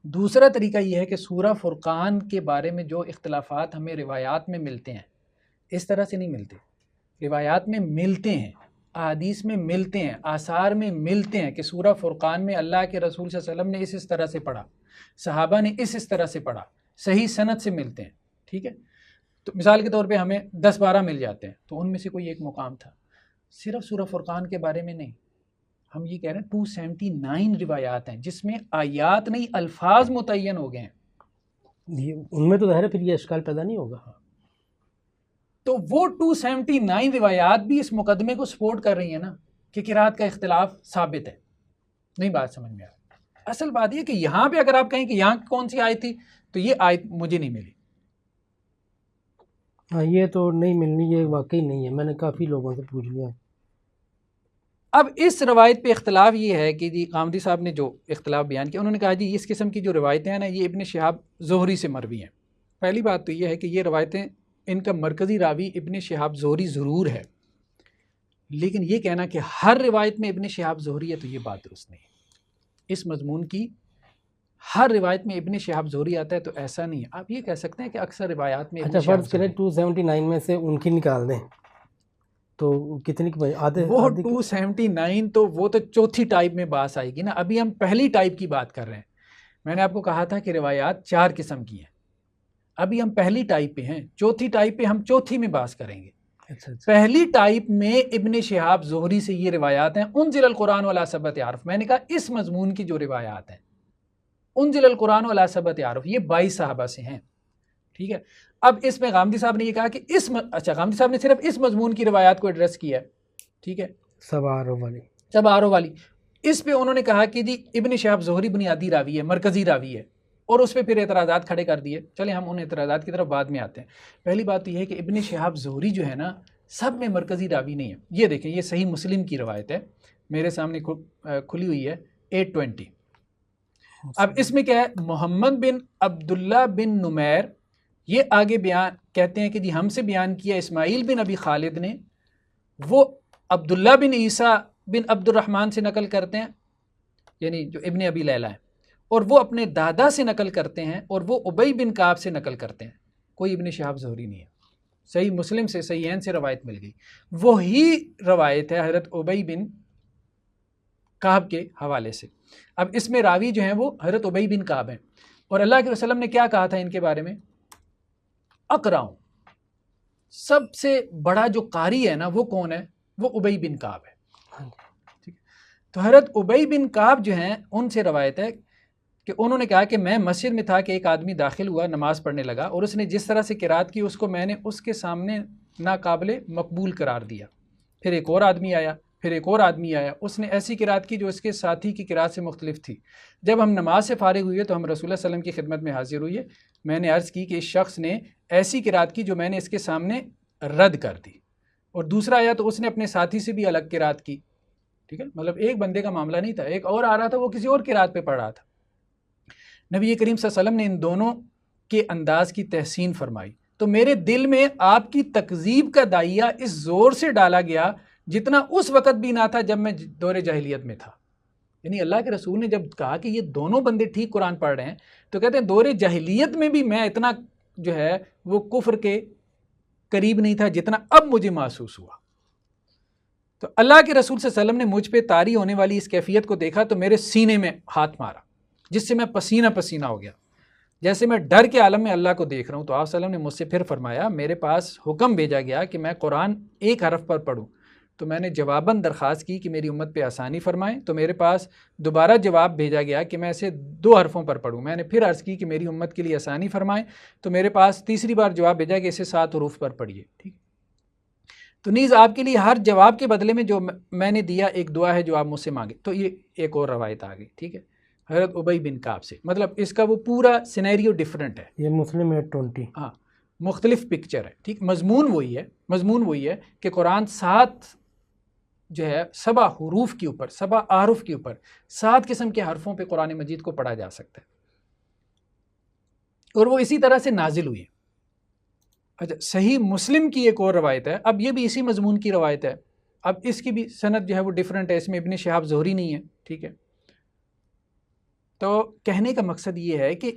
دوسرا طریقہ یہ ہے کہ سورہ فرقان کے بارے میں جو اختلافات ہمیں روایات میں ملتے ہیں اس طرح سے نہیں ملتے. روایات میں ملتے ہیں، احادیث میں ملتے ہیں، آثار میں ملتے ہیں کہ سورہ فرقان میں اللہ کے رسول صلی اللہ علیہ وسلم نے اس طرح سے پڑھا، صحابہ نے اس طرح سے پڑھا، صحیح سند سے ملتے ہیں. ٹھیک ہے. تو مثال کے طور پہ ہمیں 10-12 مل جاتے ہیں، تو ان میں سے کوئی ایک مقام تھا. صرف سورہ فرقان کے بارے میں نہیں، ہم یہ کہہ رہے ہیں 279 روایات ہیں جس میں آیات نہیں الفاظ متعین ہو گئے ہیں. ان میں تو ظاہر ہے پھر یہ اشکال پیدا نہیں ہوگا. تو وہ 279 روایات بھی اس مقدمے کو سپورٹ کر رہی ہیں نا کہ قرات کا اختلاف ثابت ہے. نہیں بات سمجھ میں آ رہی. اصل بات یہ کہ یہاں پہ اگر آپ کہیں کہ یہاں کون سی آیت تھی تو یہ آیت مجھے نہیں ملی. ہاں یہ تو نہیں ملنی، یہ واقعی نہیں ہے، میں نے کافی لوگوں سے پوچھ لیا. اب اس روایت پہ اختلاف یہ ہے کہ جی قامدی صاحب نے جو اختلاف بیان کیا، انہوں نے کہا جی اس قسم کی جو روایتیں ہیں نا یہ ابن شہاب زہری سے مروی ہیں. پہلی بات تو یہ ہے کہ یہ روایتیں ان کا مرکزی راوی ابن شہاب زہری ضرور ہے، لیکن یہ کہنا کہ ہر روایت میں ابن شہاب زہری ہے تو یہ بات درست نہیں ہے. اس مضمون کی ہر روایت میں ابن شہاب زہری آتا ہے تو ایسا نہیں ہے. آپ یہ کہہ سکتے ہیں کہ اکثر روایات میں اچھا فرض کریں 279 میں سے ان کی نکال دیں تو کتنی کی آدھے؟ وہ 279 تو وہ تو چوتھی ٹائپ میں باس آئے گی نا. ابھی ہم پہلی ٹائپ کی بات کر رہے ہیں. میں نے آپ کو کہا تھا کہ روایات 4 قسم کی ہیں، ابھی ہم پہلی ٹائپ پہ ہیں. چوتھی ٹائپ پہ ہم چوتھی میں باس کریں گے. پہلی ٹائپ میں ابن شہاب زہری سے یہ روایات ہیں انزل القرآن ولا سبت عارف. میں نے کہا اس مضمون کی جو روایات ہیں انزل القرآن ولا سبت عارف یہ 22 صحابہ سے ہیں. ٹھیک ہے. اب اس میں غامدی صاحب نے یہ کہا کہ غامدی صاحب نے صرف اس مضمون کی روایات کو ایڈریس کیا ہے. ٹھیک ہے. سب آرو والی اس پہ انہوں نے کہا کہ جی ابن شہاب زہری بنیادی راوی ہے، مرکزی راوی ہے، اور اس پہ پھر اعتراضات کھڑے کر دیے. چلیں ہم ان اعتراضات کی طرف بعد میں آتے ہیں. پہلی بات تو یہ ہے کہ ابن شہاب زہری جو ہے نا سب میں مرکزی راوی نہیں ہے. یہ دیکھیں یہ صحیح مسلم کی روایت ہے، میرے سامنے کھلی ہوئی ہے 820. اب اس میں کیا ہے، محمد بن عبداللہ بن نمیر یہ آگے بیان کہتے ہیں کہ جی ہم سے بیان کیا اسماعیل بن ابی خالد نے، وہ عبداللہ بن عیسیٰ بن عبد الرحمن سے نقل کرتے ہیں، یعنی جو ابن ابی لیلہ ہیں، اور وہ اپنے دادا سے نقل کرتے ہیں، اور وہ ابی بن کعب سے نقل کرتے ہیں. کوئی ابن شہاب زہری نہیں ہے. صحیح مسلم سے صحیحین سے روایت مل گئی. وہی روایت ہے حضرت ابی بن کعب کے حوالے سے. اب اس میں راوی جو ہیں وہ حضرت ابی بن کعب ہیں، اور اللہ کے وسلم نے کیا کہا تھا ان کے بارے میں؟ اقرأ سب سے بڑا جو قاری ہے نا وہ کون ہے؟ وہ ابی بن کعب ہے. تو حضرت ابی بن کعب جو ہیں ان سے روایت ہے کہ انہوں نے کہا کہ میں مسجد میں تھا کہ ایک آدمی داخل ہوا, نماز پڑھنے لگا, اور اس نے جس طرح سے قرات کی اس کو میں نے اس کے سامنے ناقابل مقبول قرار دیا. پھر ایک اور آدمی آیا, پھر ایک اور آدمی آیا, اس نے ایسی قرات کی جو اس کے ساتھی کی قرات سے مختلف تھی. جب ہم نماز سے فارغ ہوئے تو ہم رسول اللہ صلی اللہ علیہ وسلم کی خدمت میں حاضر ہوئے. میں نے عرض کی کہ اس شخص نے ایسی قرات کی جو میں نے اس کے سامنے رد کر دی, اور دوسرا آیا تو اس نے اپنے ساتھی سے بھی الگ قرات کی. ٹھیک ہے, مطلب ایک بندے کا معاملہ نہیں تھا, ایک اور آ رہا تھا وہ کسی اور قرات پہ پڑھ رہا تھا. نبی کریم صلی اللہ علیہ وسلم نے ان دونوں کے انداز کی تحسین فرمائی. تو میرے دل میں آپ کی تکذیب کا دائیہ اس زور سے ڈالا گیا جتنا اس وقت بھی نہ تھا جب میں دور جاہلیت میں تھا. یعنی اللہ کے رسول نے جب کہا کہ یہ دونوں بندے ٹھیک قرآن پڑھ رہے ہیں تو کہتے ہیں دور جاہلیت میں بھی میں اتنا جو ہے وہ کفر کے قریب نہیں تھا جتنا اب مجھے محسوس ہوا. تو اللہ کے رسول صلی اللہ علیہ وسلم نے مجھ پہ طاری ہونے والی اس کیفیت کو دیکھا تو میرے سینے میں ہاتھ مارا, جس سے میں پسینہ پسینہ ہو گیا, جیسے میں ڈر کے عالم میں اللہ کو دیکھ رہا ہوں. تو آپ صلی اللہ علیہ وسلم نے مجھ سے پھر فرمایا, میرے پاس حکم بھیجا گیا کہ میں قرآن ایک حرف پر پڑھوں. تو میں نے جواباً درخواست کی کہ میری امت پہ آسانی فرمائیں. تو میرے پاس دوبارہ جواب بھیجا گیا کہ میں اسے 2 حرفوں پر پڑھوں. میں نے پھر عرض کی کہ میری امت کے لیے آسانی فرمائیں. تو میرے پاس تیسری بار جواب بھیجا کہ اسے 7 حروف پر پڑھیے. ٹھیک. تو نیز آپ کے لیے ہر جواب کے بدلے میں جو میں نے دیا ایک دعا ہے جو آپ مجھ سے مانگے. تو یہ ایک اور روایت آ گئی. ٹھیک ہے, حضرت ابی بن کعب سے. مطلب اس کا وہ پورا سینیریو ڈیفرنٹ ہے. یہ مسلم 820. ہاں, مختلف پکچر ہے. ٹھیک, مضمون وہی ہے کہ قرآن 7 جو ہے 7 حروف کے اوپر, 7 احرف کے اوپر 7 قسم کے حرفوں پہ قرآن مجید کو پڑھا جا سکتا ہے, اور وہ اسی طرح سے نازل ہوئی ہے. اچھا, صحیح مسلم کی ایک اور روایت ہے, اب یہ بھی اسی مضمون کی روایت ہے. اب اس کی بھی سند جو ہے وہ ڈیفرنٹ ہے, اس میں ابن شہاب زہری نہیں ہے. ٹھیک ہے, تو کہنے کا مقصد یہ ہے کہ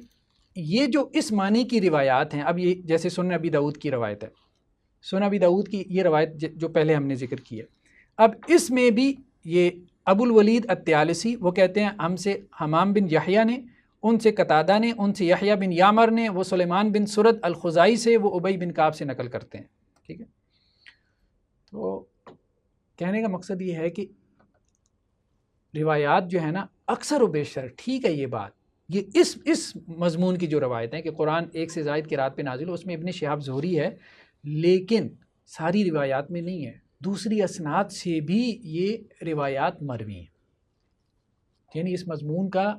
یہ جو اس معنی کی روایات ہیں, اب یہ جیسے سنن ابی داؤد کی روایت ہے, سنن ابی داؤد کی یہ روایت جو پہلے ہم نے ذکر کی ہے, اب اس میں بھی یہ ابو الولید الطیالسی وہ کہتے ہیں ہم سے حمام بن یحییٰ نے, ان سے قتادہ نے, ان سے یحییٰ بن یامر نے, وہ سلیمان بن سرد الخزائی سے, وہ ابی بن کعب سے نقل کرتے ہیں. ٹھیک ہے, تو کہنے کا مقصد یہ ہے کہ روایات جو ہے نا اکثر و بیشتر ٹھیک ہے یہ بات, یہ اس مضمون کی جو روایت ہیں کہ قرآن 1 سے زائد قرات پہ نازل ہو, اس میں ابن شہاب زہری ہے, لیکن ساری روایات میں نہیں ہے. دوسری اسناد سے بھی یہ روایات مروی ہیں. یعنی اس مضمون کا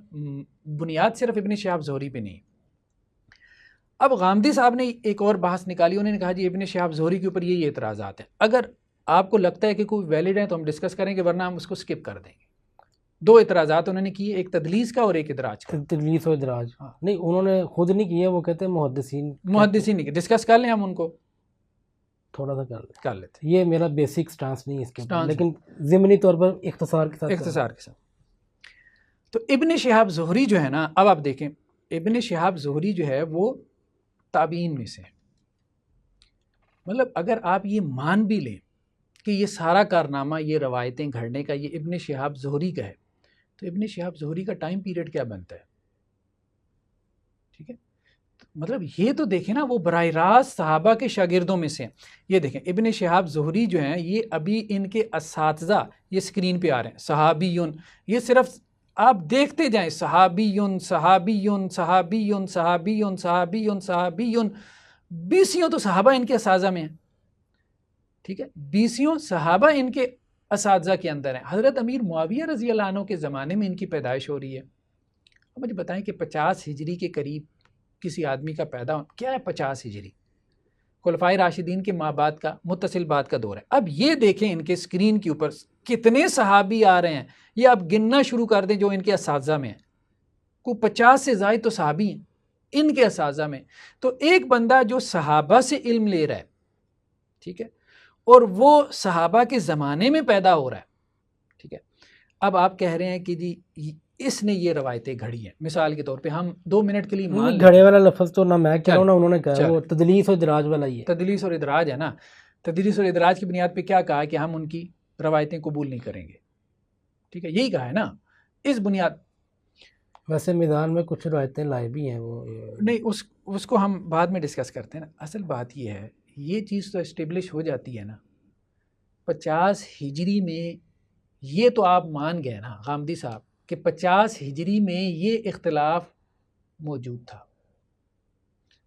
بنیاد صرف ابن شہاب زہری پہ نہیں. اب غامدی صاحب نے ایک اور بحث نکالی, انہوں نے کہا جی ابن شہاب زہری کے اوپر یہ اعتراضات ہیں, اگر آپ کو لگتا ہے کہ کوئی ویلڈ ہے تو ہم ڈسکس کریں گے, ورنہ ہم اس کو سکپ کر دیں گے. 2 اعتراضات انہوں نے کیے, ایک تدلیس کا اور ایک ادراج کا. تدلیس و ادراج نہیں, انہوں نے خود نہیں کیا, وہ کہتے ہیں محدثین نہیں, ڈسکس کر لیں ہم ان کو, تھوڑا سا کر لیتے. یہ میرا بیسک سٹانس نہیں ہے اس کے اوپر, لیکن ضمنی طور پر اختصار کے ساتھ. تو ابن شہاب زہری جو ہے نا, اب آپ دیکھیں ابن شہاب زہری جو ہے وہ تابعین میں سے, مطلب اگر آپ یہ مان بھی لیں کہ یہ سارا کارنامہ, یہ روایتیں گھڑنے کا یہ ابن شہاب زہری کا ہے, تو ابن شہاب زہری کا ٹائم پیریڈ کیا بنتا ہے؟ ٹھیک ہے, مطلب یہ تو دیکھیں نا, وہ براہ راست صحابہ کے شاگردوں میں سے ہیں. یہ دیکھیں ابن شہاب زہری جو ہیں, یہ ابھی ان کے اساتذہ یہ سکرین پہ آ رہے ہیں, صحابیون, یہ صرف آپ دیکھتے جائیں, صحابیون صحابیون صحابیون صحابیون صحابیون صحابیون, 20 تو صحابہ ان کے اساتذہ میں ہیں. ٹھیک ہے, 20 صحابہ ان کے اساتذہ کے اندر ہیں. حضرت امیر معاویہ رضی اللہ عنہ کے زمانے میں ان کی پیدائش ہو رہی ہے. اب مجھے بتائیں کہ 50 ہجری کے قریب کسی آدمی کا پیدا ہونا, کیا ہے 50 ہجری؟ خلفائے راشدین کے بعد کا متصل بعد کا دور ہے. اب یہ دیکھیں ان کے اسکرین کے اوپر کتنے صحابی آ رہے ہیں, یہ آپ گننا شروع کر دیں جو ان کے اساتذہ میں ہیں. کوئی 50 سے زائد تو صحابی ہیں ان کے اساتذہ میں. تو ایک بندہ جو صحابہ سے علم لے رہا ہے, ٹھیک ہے, اور وہ صحابہ کے زمانے میں پیدا ہو رہا ہے, ٹھیک ہے, اب آپ کہہ رہے ہیں کہ جی اس نے یہ روایتیں گھڑی ہیں. مثال کے طور پہ ہم 2 منٹ کے لیے مان لیں, گھڑے والا لفظ تو نہ میں کہہ رہا ہوں, انہوں نے کہا وہ تدلیس اور ادراج والا ہی ہے. تدلیس اور ادراج ہے نا, تدلیس اور ادراج کی بنیاد پہ کیا کہا کہ ہم ان کی روایتیں قبول نہیں کریں گے. ٹھیک ہے, یہی کہا ہے نا اس بنیاد. ویسے میدان میں کچھ روایتیں لائے بھی ہیں, وہ نہیں, اس کو ہم بعد میں ڈسکس کرتے ہیں نا. اصل بات یہ ہے, یہ چیز تو اسٹیبلش ہو جاتی ہے نا 50 ہجری میں، یہ تو آپ مان گئے نا غامدی صاحب کہ 50 ہجری میں یہ اختلاف موجود تھا،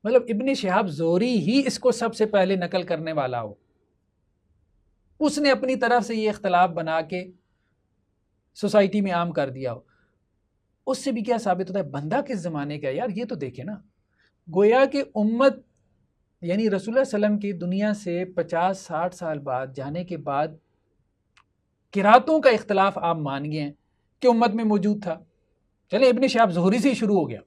مطلب ابن شہاب زہری ہی اس کو سب سے پہلے نقل کرنے والا ہو، اس نے اپنی طرف سے یہ اختلاف بنا کے سوسائٹی میں عام کر دیا ہو، اس سے بھی کیا ثابت ہوتا ہے بندہ کس زمانے کا ہے یار. یہ تو دیکھیں نا، گویا کہ امت یعنی رسول اللہ علیہ وسلم کی دنیا سے 50-60 سال بعد جانے کے بعد قراتوں کا اختلاف آپ مان گئے ہیں کہ امت میں موجود تھا. چلے ابن شہاب زہری سے ہی شروع ہو گیا،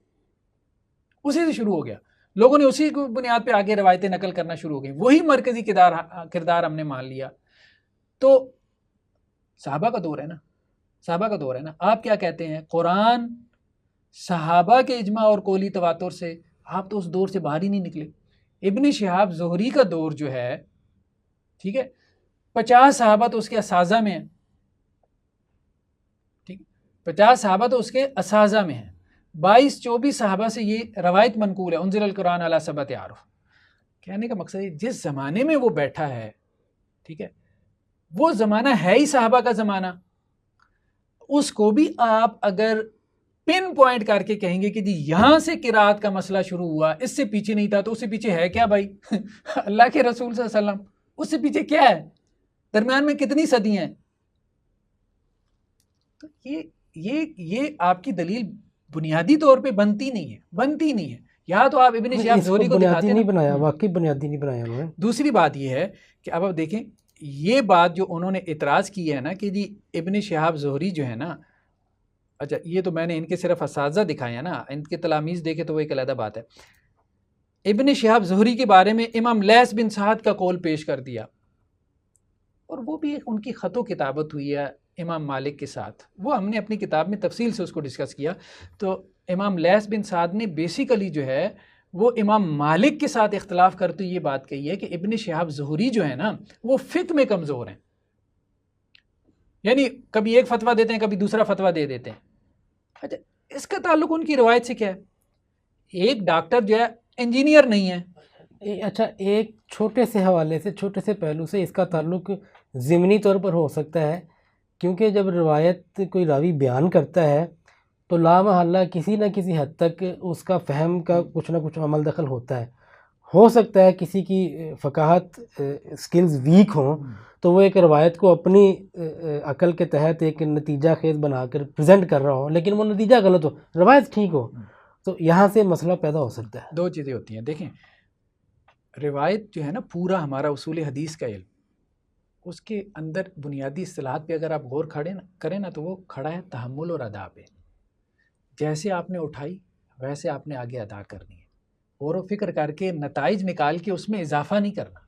اسی سے شروع ہو گیا، لوگوں نے اسی کو بنیاد پہ آگے روایتیں نقل کرنا شروع ہو گئی، وہی مرکزی کردار ہم نے مان لیا. تو صحابہ کا دور ہے نا، صحابہ کا دور ہے نا. آپ کیا کہتے ہیں قرآن صحابہ کے اجماع اور قولی تواتر سے، آپ تو اس دور سے باہر ہی نہیں نکلے. ابن شہاب زہری کا دور جو ہے، ٹھیک ہے، 50 صحابہ تو اس کے اساتذہ میں ہیں، ٹھیک، 50 صحابہ تو اس کے اساتذہ میں ہیں، 22-24 صحابہ سے یہ روایت منقول ہے انزل القرآن علی سبعۃ احرف. کہنے کا مقصد ہے جس زمانے میں وہ بیٹھا ہے، ٹھیک ہے، وہ زمانہ ہے ہی صحابہ کا زمانہ. اس کو بھی آپ اگر پن پوائنٹ کر کے کہیں گے کہ جی یہاں سے قرات کا مسئلہ شروع ہوا، اس سے پیچھے نہیں تھا، تو اس سے پیچھے ہے کیا بھائی؟ اللہ کے رسول صلی اللہ علیہ وسلم، اس سے پیچھے کیا ہے؟ درمیان میں کتنی صدیاں ہیں؟ تو یہ آپ کی دلیل بنیادی طور پہ بنتی نہیں ہے. یا تو آپ ابن شہاب زہری کو دکھاتے نہیں بنایا، واقعی بنیادی نہیں بنایا انہوں نے. دوسری بات یہ ہے کہ اب آپ دیکھیں یہ بات جو انہوں نے اعتراض کی ہے نا کہ جی ابن شہاب زہری جو ہے نا، اچھا یہ تو میں نے ان کے صرف اساتذہ دکھائے ہیں نا، ان کے تلاميذ دیکھے تو وہ ایک علیحدہ بات ہے. ابن شہاب زہری کے بارے میں امام لیث بن سعد کا قول پیش کر دیا، اور وہ بھی ان کی خط و کتابت ہوئی ہے امام مالک کے ساتھ، وہ ہم نے اپنی کتاب میں تفصیل سے اس کو ڈسکس کیا. تو امام لیث بن سعد نے بیسیکلی جو ہے وہ امام مالک کے ساتھ اختلاف کرتے ہوئے یہ بات کہی ہے کہ ابن شہاب زہری جو ہے نا وہ فقہ میں کمزور ہیں، یعنی کبھی ایک فتویٰ دیتے ہیں کبھی دوسرا فتویٰ دے دیتے ہیں. اچھا اس کا تعلق ان کی روایت سے کیا ہے؟ ایک ڈاکٹر جو ہے انجینئر نہیں ہے. اچھا ایک چھوٹے سے حوالے سے، چھوٹے سے پہلو سے اس کا تعلق ضمنی طور پر ہو سکتا ہے، کیونکہ جب روایت کوئی راوی بیان کرتا ہے تو لا محالہ کسی نہ کسی حد تک اس کا فہم کا کچھ نہ کچھ عمل دخل ہوتا ہے. ہو سکتا ہے کسی کی فقاہت سکلز ویک ہوں تو وہ ایک روایت کو اپنی عقل کے تحت ایک نتیجہ خیز بنا کر پریزنٹ کر رہا ہو، لیکن وہ نتیجہ غلط ہو، روایت ٹھیک ہو، تو یہاں سے مسئلہ پیدا ہو سکتا ہے. دو چیزیں ہوتی ہیں، دیکھیں روایت جو ہے نا پورا ہمارا اصول حدیث کا علم، اس کے اندر بنیادی اصطلاحات پہ اگر آپ غور کریں نا تو وہ کھڑا ہے تحمل اور ادا پہ. جیسے آپ نے اٹھائی ویسے آپ نے آگے ادا کرنی ہے، غور و فکر کر کے نتائج نکال کے اس میں اضافہ نہیں کرنا.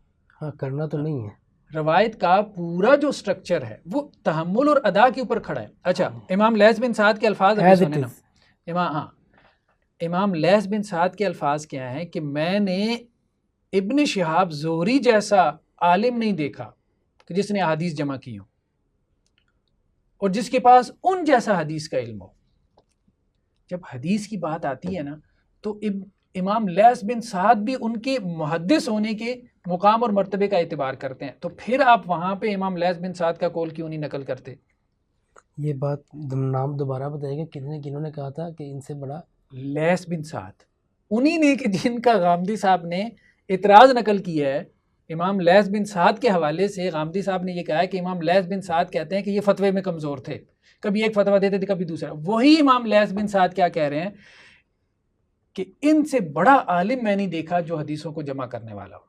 ہاں کرنا تو نہیں ہے. روایت کا پورا جو سٹرکچر ہے وہ تحمل اور ادا کے اوپر کھڑا ہے. اچھا امام لیث بن سعد کے الفاظ سنیں نا، امام لیث بن سعد کے الفاظ کیا ہیں کہ میں نے ابن شہاب زہری جیسا عالم نہیں دیکھا کہ جس نے احادیث جمع کی ہوں اور جس کے پاس ان جیسا حدیث کا علم ہو. جب حدیث کی بات آتی ہے نا تو امام لیث بن سعد بھی ان کے محدث ہونے کے مقام اور مرتبے کا اعتبار کرتے ہیں، تو پھر آپ وہاں پہ امام لیث بن سعد کا قول کیوں نہیں نقل کرتے؟ یہ بات نام دوبارہ بتائیے گا، کنہوں نے کہا تھا کہ ان سے بڑا؟ لیث بن سعد، انہی نے کہ جن کا غامدی صاحب نے اعتراض نقل کیا ہے امام لیث بن سعد کے حوالے سے. غامدی صاحب نے یہ کہا ہے کہ امام لیث بن سعد کہتے ہیں کہ یہ فتوے میں کمزور تھے، کبھی ایک فتویٰ دیتے تھے کبھی دوسرا. وہی امام لیث بن سعد کیا کہہ رہے ہیں کہ ان سے بڑا عالم میں نہیں دیکھا جو حدیثوں کو جمع کرنے والا ہو،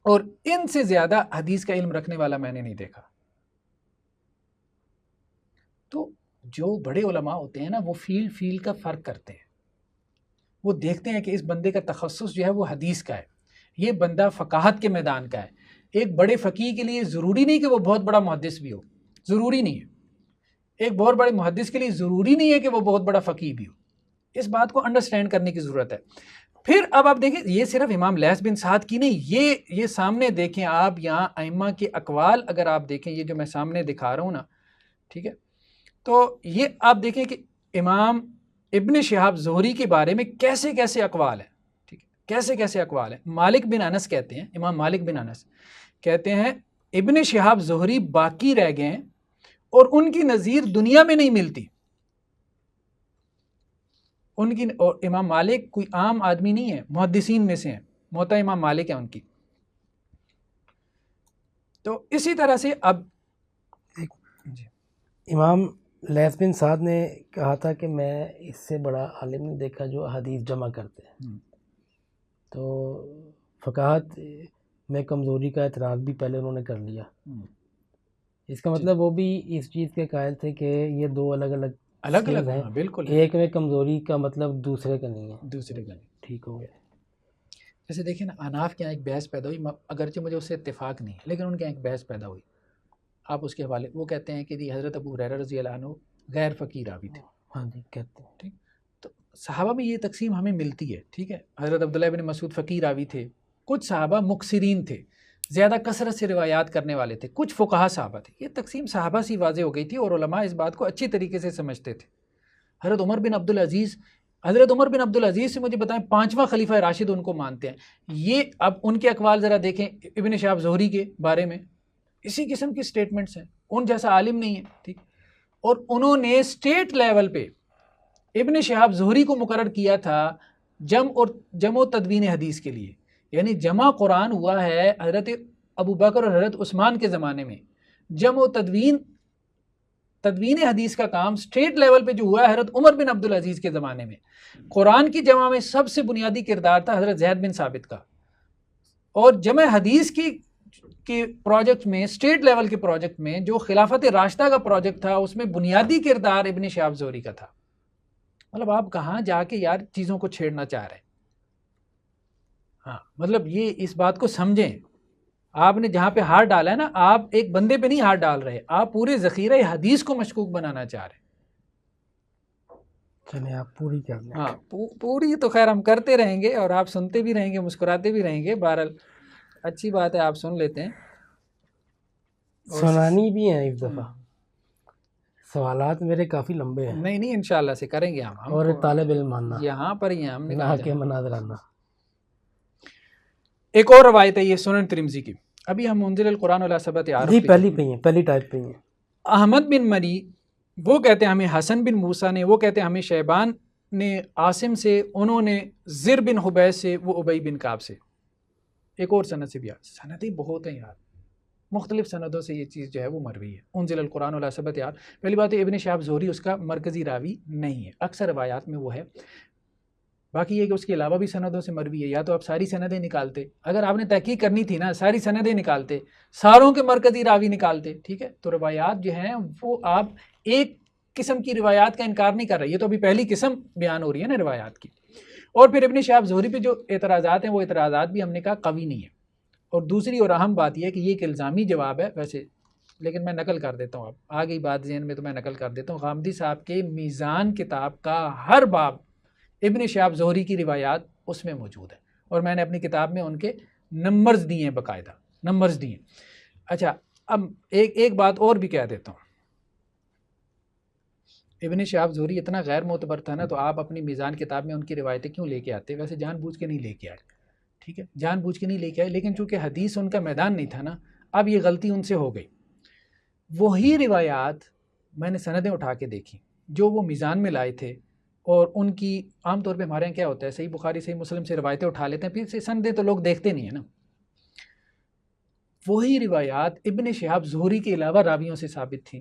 اور ان سے زیادہ حدیث کا علم رکھنے والا میں نے نہیں دیکھا. تو جو بڑے علماء ہوتے ہیں نا وہ فیلڈ کا فرق کرتے ہیں، وہ دیکھتے ہیں کہ اس بندے کا تخصص جو ہے وہ حدیث کا ہے، یہ بندہ فقاہت کے میدان کا ہے. ایک بڑے فقیہ کے لیے ضروری نہیں کہ وہ بہت بڑا محدث بھی ہو، ضروری نہیں ہے. ایک بہت بڑے محدث کے لیے ضروری نہیں ہے کہ وہ بہت بڑا فقیہ بھی ہو. اس بات کو انڈرسٹینڈ کرنے کی ضرورت ہے. پھر اب آپ دیکھیں یہ صرف امام لیث بن سعد کی نہیں، یہ سامنے دیکھیں آپ، یہاں ائمہ کے اقوال اگر آپ دیکھیں، یہ جو میں سامنے دکھا رہا ہوں نا، ٹھیک ہے، تو یہ آپ دیکھیں کہ امام ابن شہاب زہری کے بارے میں کیسے کیسے اقوال ہیں. ٹھیک ہے، کیسے کیسے اقوال ہیں. مالک بن انس کہتے ہیں, امام مالک بن انس کہتے ہیں ابن شہاب زہری باقی رہ گئے ہیں اور ان کی نظیر دنیا میں نہیں ملتی. ان کی, اور امام مالک کوئی عام آدمی نہیں ہے, محدثین میں سے ہیں, موطا امام مالک ہے ان کی. تو اسی طرح سے اب امام لیث بن سعد نے کہا تھا کہ میں اس سے بڑا عالم نہیں دیکھا جو حدیث جمع کرتے ہیں. تو فقاہت میں کمزوری کا اعتراض بھی پہلے انہوں نے کر لیا. اس کا مطلب وہ بھی اس چیز کے قائل تھے کہ یہ دو الگ الگ ہیں. بالکل, ایک میں کمزوری کا مطلب دوسرے کا نہیں ہے. دوسرے کا نہیں. ٹھیک ہو گیا. جیسے دیکھیں نا, اناف کے یہاں ایک بحث پیدا ہوئی, اگرچہ مجھے اس سے اتفاق نہیں ہے, لیکن ان کے یہاں ایک بحث پیدا ہوئی. آپ اس کے حوالے, وہ کہتے ہیں کہ جی حضرت ابو ہریرہ رضی اللہ عنہ غیر فقیر راوی تھے. ہاں جی کہتے ہیں. ٹھیک, تو صحابہ میں یہ تقسیم ہمیں ملتی ہے. ٹھیک ہے, حضرت عبداللہ بن مسعود فقیر راوی تھے, کچھ صحابہ مکثرین تھے, زیادہ کثرت سے روایات کرنے والے تھے, کچھ فقہا صحابہ تھے. یہ تقسیم صحابہ سے واضح ہو گئی تھی اور علماء اس بات کو اچھی طریقے سے سمجھتے تھے. حضرت عمر بن عبد العزیز سے مجھے بتائیں 5واں خلیفہ راشد ان کو مانتے ہیں. یہ اب ان کے اقوال ذرا دیکھیں ابن شہاب زہری کے بارے میں, اسی قسم کی سٹیٹمنٹس ہیں. ان جیسا عالم نہیں ہے. ٹھیک, اور انہوں نے اسٹیٹ لیول پہ ابن شہاب زہری کو مقرر کیا تھا جمع و تدوین حدیث کے لیے. یعنی جمع قرآن ہوا ہے حضرت ابو بکر اور حضرت عثمان کے زمانے میں, جمع و تدوین حدیث کا کام اسٹیٹ لیول پہ جو ہوا ہے حضرت عمر بن عبدالعزیز کے زمانے میں. قرآن کی جمع میں سب سے بنیادی کردار تھا حضرت زید بن ثابت کا, اور جمع حدیث کی پروجیکٹ میں, اسٹیٹ لیول کے پروجیکٹ میں جو خلافت راشدہ کا پروجیکٹ تھا, اس میں بنیادی کردار ابن شہاب زہری کا تھا. مطلب آپ کہاں جا کے یار چیزوں کو چھیڑنا چاہ رہے ہیں. ہاں, مطلب یہ اس بات کو سمجھیں, آپ نے جہاں پہ ہاتھ ڈالا ہے نا, آپ ایک بندے پہ نہیں ہاتھ ڈال رہے, آپ پورے ذخیرہ حدیث کو مشکوک بنانا چاہ رہے ہیں. چلیں آپ پوری کر لیں. ہاں پوری تو خیر ہم کرتے رہیں گے, اور آپ سنتے بھی رہیں گے, مسکراتے بھی رہیں گے. بہرحال اچھی بات ہے, آپ سن لیتے ہیں, سنانی بھی ہیں ایک دفعہ. سوالات میرے کافی لمبے ہیں. نہیں انشاءاللہ سے کریں گے ہم, اور طالب علم ماننا یہاں پر ہی ہیں ہم نے نہ کہ مناظرانہ. ایک اور روایت ہے یہ سنن ترمذی کی. ابھی ہم منزل القرآن علی سبعۃ احرف جی پہلی پہ ہیں, پہلی ٹائپ پہ ہیں. احمد بن مری وہ کہتے ہیں ہمیں حسن بن موسیٰ نے, وہ کہتے ہیں ہمیں شیبان نے عاصم سے, انہوں نے زر بن حبیش سے, وہ ابی بن کعب سے. ایک اور سند سے بھی, سندیں بہت ہیں یار, مختلف سندوں سے یہ چیز جو ہے وہ مروی ہے. انزل القرآن علی سبعۃ احرف. پہلی بات ہے ابن شہاب زہری اس کا مرکزی راوی نہیں ہے, اکثر روایات میں وہ ہے. باقی یہ کہ اس کے علاوہ بھی سندوں سے مروی ہے. یا تو آپ ساری سندیں نکالتے, اگر آپ نے تحقیق کرنی تھی نا, ساری سندیں نکالتے, ساروں کے مرکزی راوی نکالتے. ٹھیک ہے, تو روایات جو ہیں وہ آپ ایک قسم کی روایات کا انکار نہیں کر رہے, یہ تو ابھی پہلی قسم بیان ہو رہی ہے نا روایات کی. اور پھر ابن شہاب زہری پہ جو اعتراضات ہیں وہ اعتراضات بھی ہم نے کہا قوی نہیں ہے. اور دوسری اور اہم بات یہ ہے کہ یہ ایک الزامی جواب ہے ویسے, لیکن میں نقل کر دیتا ہوں, اب آ گئی بات ذہن میں تو میں نقل کر دیتا ہوں. غامدی صاحب کے میزان کتاب کا ہر باب ابن شہاب زہری کی روایات اس میں موجود ہے, اور میں نے اپنی کتاب میں ان کے نمبرز دیے ہیں, باقاعدہ نمبرز دیے ہیں. اچھا, اب ایک بات اور بھی کہہ دیتا ہوں. ابن شہاب زہری اتنا غیر معتبر تھا نا, تو آپ اپنی میزان کتاب میں ان کی روایتیں کیوں لے کے آتے؟ ویسے جان بوجھ کے نہیں لے کے آئے. ٹھیک ہے, جان بوجھ کے نہیں لے کے آئے, لیکن چونکہ حدیث ان کا میدان نہیں تھا نا, اب یہ غلطی ان سے ہو گئی. وہی روایات میں نے سندیں اٹھا کے دیکھی جو وہ میزان میں لائے تھے, اور ان کی عام طور پہ ہمارے یہاں کیا ہوتا ہے, صحیح بخاری صحیح مسلم سے روایتیں اٹھا لیتے ہیں, پھر سندیں تو لوگ دیکھتے نہیں ہیں نا. وہی روایات ابن شہاب زہری کے علاوہ راویوں سے ثابت تھیں.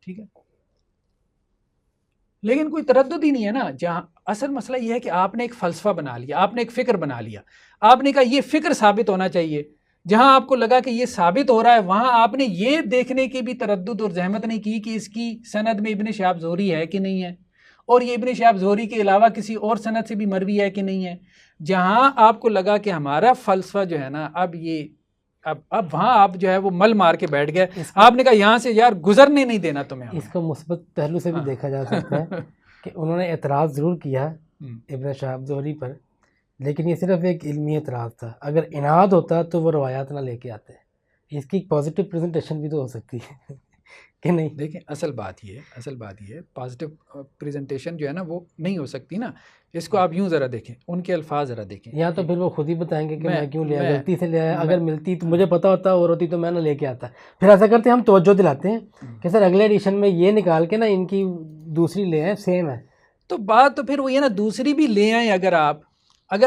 ٹھیک ہے, لیکن کوئی تردد ہی نہیں ہے نا. جہاں اصل مسئلہ یہ ہے کہ آپ نے ایک فلسفہ بنا لیا, آپ نے ایک فکر بنا لیا, آپ نے کہا یہ فکر ثابت ہونا چاہیے. جہاں آپ کو لگا کہ یہ ثابت ہو رہا ہے, وہاں آپ نے یہ دیکھنے کی بھی تردد اور زحمت نہیں کی کہ اس کی سند میں ابن شہاب زہری ہے کہ نہیں ہے, اور یہ ابن شہاب زہری کے علاوہ کسی اور سند سے بھی مروی ہے کہ نہیں ہے. جہاں آپ کو لگا کہ ہمارا فلسفہ جو ہے نا, اب وہاں آپ جو ہے وہ مل مار کے بیٹھ گئے. آپ نے کہا یہاں سے یار گزرنے نہیں دینا تمہیں. اس کو مثبت پہلو سے بھی دیکھا جا سکتا ہے کہ انہوں نے اعتراض ضرور کیا ابن شہاب زہری پر, لیکن یہ صرف ایک علمی اعتراض تھا. اگر اناد ہوتا تو وہ روایات نہ لے کے آتے. اس کی پازیٹیو پریزنٹیشن بھی تو ہو سکتی ہے کہ نہیں؟ دیکھیں اصل بات یہ ہے پازیٹیو پریزنٹیشن جو ہے نا وہ نہیں ہو سکتی نا. اس کو آپ یوں ذرا دیکھیں، ان کے الفاظ ذرا دیکھیں. یا تو پھر وہ خود ہی بتائیں گے کہ میں کیوں لیا، غلطی سے لیا ہے. اگر ملتی تو مجھے پتا ہوتا اور ہوتی تو میں نہ لے کے آتا. پھر ایسا کرتے ہیں ہم توجہ دلاتے ہیں کہ سر اگلے ایڈیشن میں یہ نکال کے نا ان کی دوسری لے آئیں، سیم ہے. تو بات تو پھر وہ یہ نا دوسری بھی لے آئیں. اگر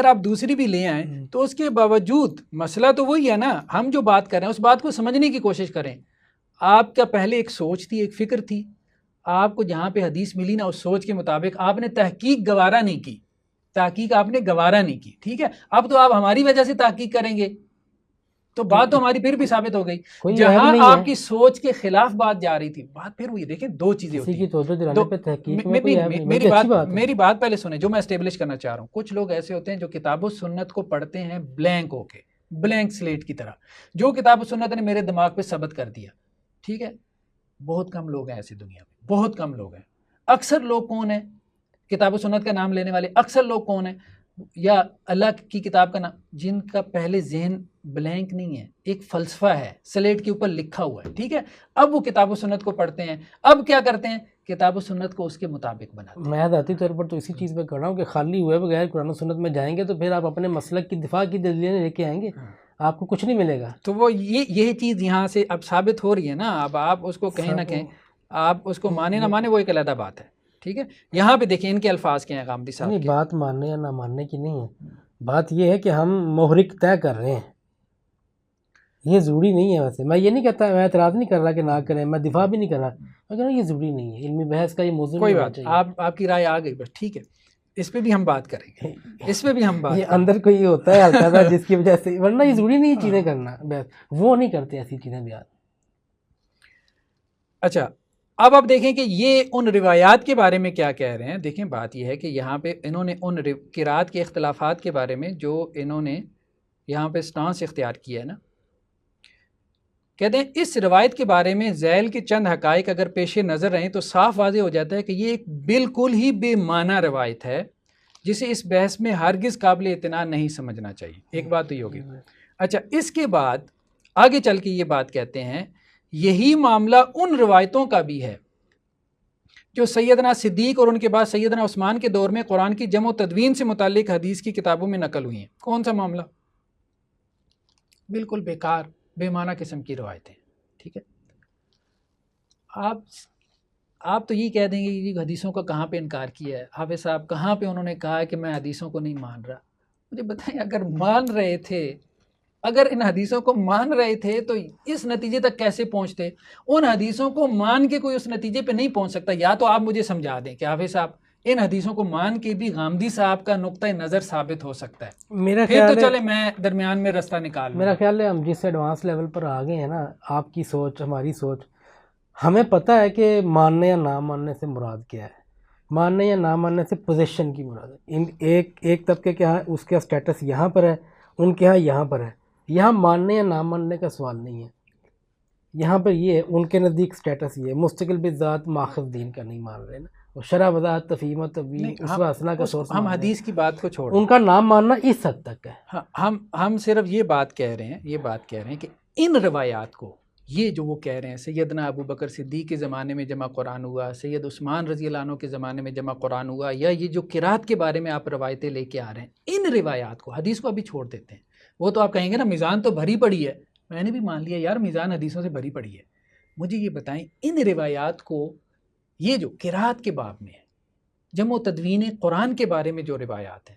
آپ دوسری بھی لے آئیں تو اس کے باوجود مسئلہ تو وہی ہے نا. ہم جو بات کر رہے ہیں اس بات کو سمجھنے کی کوشش کریں. آپ کا پہلے ایک سوچ تھی، ایک فکر تھی، آپ کو جہاں پہ حدیث ملی نا اس سوچ کے مطابق آپ نے تحقیق گوارا نہیں کی. ٹھیک ہے. اب تو آپ ہماری وجہ سے تحقیق کریں گے تو بات تو ہماری پھر بھی ثابت ہو گئی. جہاں آپ کی سوچ کے خلاف بات جا رہی تھی، بات پھر ہوئی. دیکھیں دو چیزیں ہوتی ہیں. میری بات پہلے سنیں جو میں اسٹیبلش کرنا چاہ رہا ہوں. کچھ لوگ ایسے ہوتے ہیں جو کتاب و سنت کو پڑھتے ہیں بلینک ہو کے، بلینک سلیٹ کی طرح، جو کتاب و سنت نے میرے دماغ پہ ثبت کر دیا. ٹھیک ہے، بہت کم لوگ ہیں ایسی دنیا میں، بہت کم لوگ ہیں. اکثر لوگ کون ہیں کتاب و سنت کا نام لینے والے؟ اکثر لوگ کون ہیں یا اللہ کی کتاب کا نام، جن کا پہلے ذہن بلینک نہیں ہے، ایک فلسفہ ہے سلیٹ کے اوپر لکھا ہوا ہے. ٹھیک ہے، اب وہ کتاب و سنت کو پڑھتے ہیں. اب کیا کرتے ہیں؟ کتاب و سنت کو اس کے مطابق بناتے ہیں. میں ذاتی طور پر تو اسی چیز پہ کر رہا ہوں کہ خالی ہوئے بغیر قرآن و سنت میں جائیں گے تو پھر آپ اپنے مسلک کی دفاع کی دلیلیں لے کے آئیں گے، آپ کو کچھ نہیں ملے گا. تو وہ یہی چیز یہاں سے اب ثابت ہو رہی ہے نا. اب آپ اس کو کہیں نہ کہیں، آپ اس کو مانے نہ مانے وہ ایک علیحدہ بات ہے. ٹھیک ہے، یہاں پہ دیکھیں ان کے الفاظ کیا ہیں غامدی صاحب کے. بات ماننے یا نہ ماننے کی نہیں ہے، بات یہ ہے کہ ہم محرک طے کر رہے ہیں. یہ ضروری نہیں ہے. ویسے میں یہ نہیں کہتا، میں اعتراض نہیں کر رہا کہ نہ کریں، میں دفاع بھی نہیں کر رہا، میں کہہ رہا ہوں یہ ضروری نہیں ہے. علمی بحث کا یہ موضوع کوئی بات، آپ کی رائے آ گئی بس. ٹھیک ہے، اس پہ بھی ہم بات کریں گے، اس پہ بھی ہم بات. یہ اندر کوئی ہوتا ہے ہلکا سا جس کی وجہ سے، ورنہ یہ ضروری نہیں چیزیں کرنا، وہ نہیں کرتے ایسی چیزیں بیان. اچھا، اب آپ دیکھیں کہ یہ ان روایات کے بارے میں کیا کہہ رہے ہیں. دیکھیں بات یہ ہے کہ یہاں پہ انہوں نے ان قرات کے اختلافات کے بارے میں جو انہوں نے یہاں پہ سٹانس اختیار کیا ہے نا، کہتے ہیں اس روایت کے بارے میں ذیل کے چند حقائق اگر پیش نظر رہیں تو صاف واضح ہو جاتا ہے کہ یہ ایک بالکل ہی بے معنی روایت ہے جسے اس بحث میں ہرگز قابل اعتنا نہیں سمجھنا چاہیے. ایک بات تو یہ ہوگی. اچھا، اس کے بعد آگے چل کے یہ بات کہتے ہیں یہی معاملہ ان روایتوں کا بھی ہے جو سیدنا صدیق اور ان کے بعد سیدنا عثمان کے دور میں قرآن کی جمع و تدوین سے متعلق حدیث کی کتابوں میں نقل ہوئی ہیں. کون سا معاملہ؟ بالکل بیکار بے معنی قسم کی روایتیں. ٹھیک ہے، آپ تو یہ کہہ دیں گے کہ حدیثوں کا کہاں پہ انکار کیا ہے حافظ صاحب، کہاں پہ انہوں نے کہا کہ میں حدیثوں کو نہیں مان رہا. مجھے بتائیں اگر مان رہے تھے، اگر ان حدیثوں کو مان رہے تھے تو اس نتیجے تک کیسے پہنچتے؟ ان حدیثوں کو مان کے کوئی اس نتیجے پہ نہیں پہنچ سکتا. یا تو آپ مجھے سمجھا دیں کہ حافظ صاحب ان حدیثوں کو مان کے بھی غامدی صاحب کا نقطہ نظر ثابت ہو سکتا ہے، پھر تو چلے میں درمیان میں رستہ نکال لوں. میرا خیال ہے ہم جس ایڈوانس لیول پر آ گئے ہیں نا، آپ کی سوچ ہماری سوچ، ہمیں پتہ ہے کہ ماننے یا نہ ماننے سے مراد کیا ہے. ماننے یا نہ ماننے سے پوزیشن کی مراد ہے. ایک طبقے کے ہاں اس کا سٹیٹس یہاں پر ہے، ان کے ہاں یہاں پر ہے. یہاں ماننے یا نہ ماننے کا سوال نہیں ہے. یہاں پر یہ ہے ان کے نزدیک سٹیٹس یہ ہے مستقل بذات ماخذ دین کا نہیں مان رہے نا، اور شرح وضاحت تفہیم تبیین اسوہ حسنہ کا سورس. ہم حدیث کی بات کو چھوڑ، ان کا نام ماننا اس حد تک ہے. ہم صرف یہ بات کہہ رہے ہیں کہ ان روایات کو، یہ جو وہ کہہ رہے ہیں سیدنا ابو بکر صدیق کے زمانے میں جمع قرآن ہوا، سید عثمان رضی اللہ عنہ کے زمانے میں جمع قرآن ہوا، یا یہ جو قرات کے بارے میں آپ روایتیں لے کے آ رہے ہیں، ان روایات کو، حدیث کو ابھی چھوڑ دیتے ہیں. وہ تو آپ کہیں گے نا میزان تو بھری پڑی ہے، میں نے بھی مان لیا یار میزان حدیثوں سے بھری پڑی ہے. مجھے یہ بتائیں ان روایات کو، یہ جو قرات کے باب میں ہے، جمع و تدوین قرآن کے بارے میں جو روایات ہیں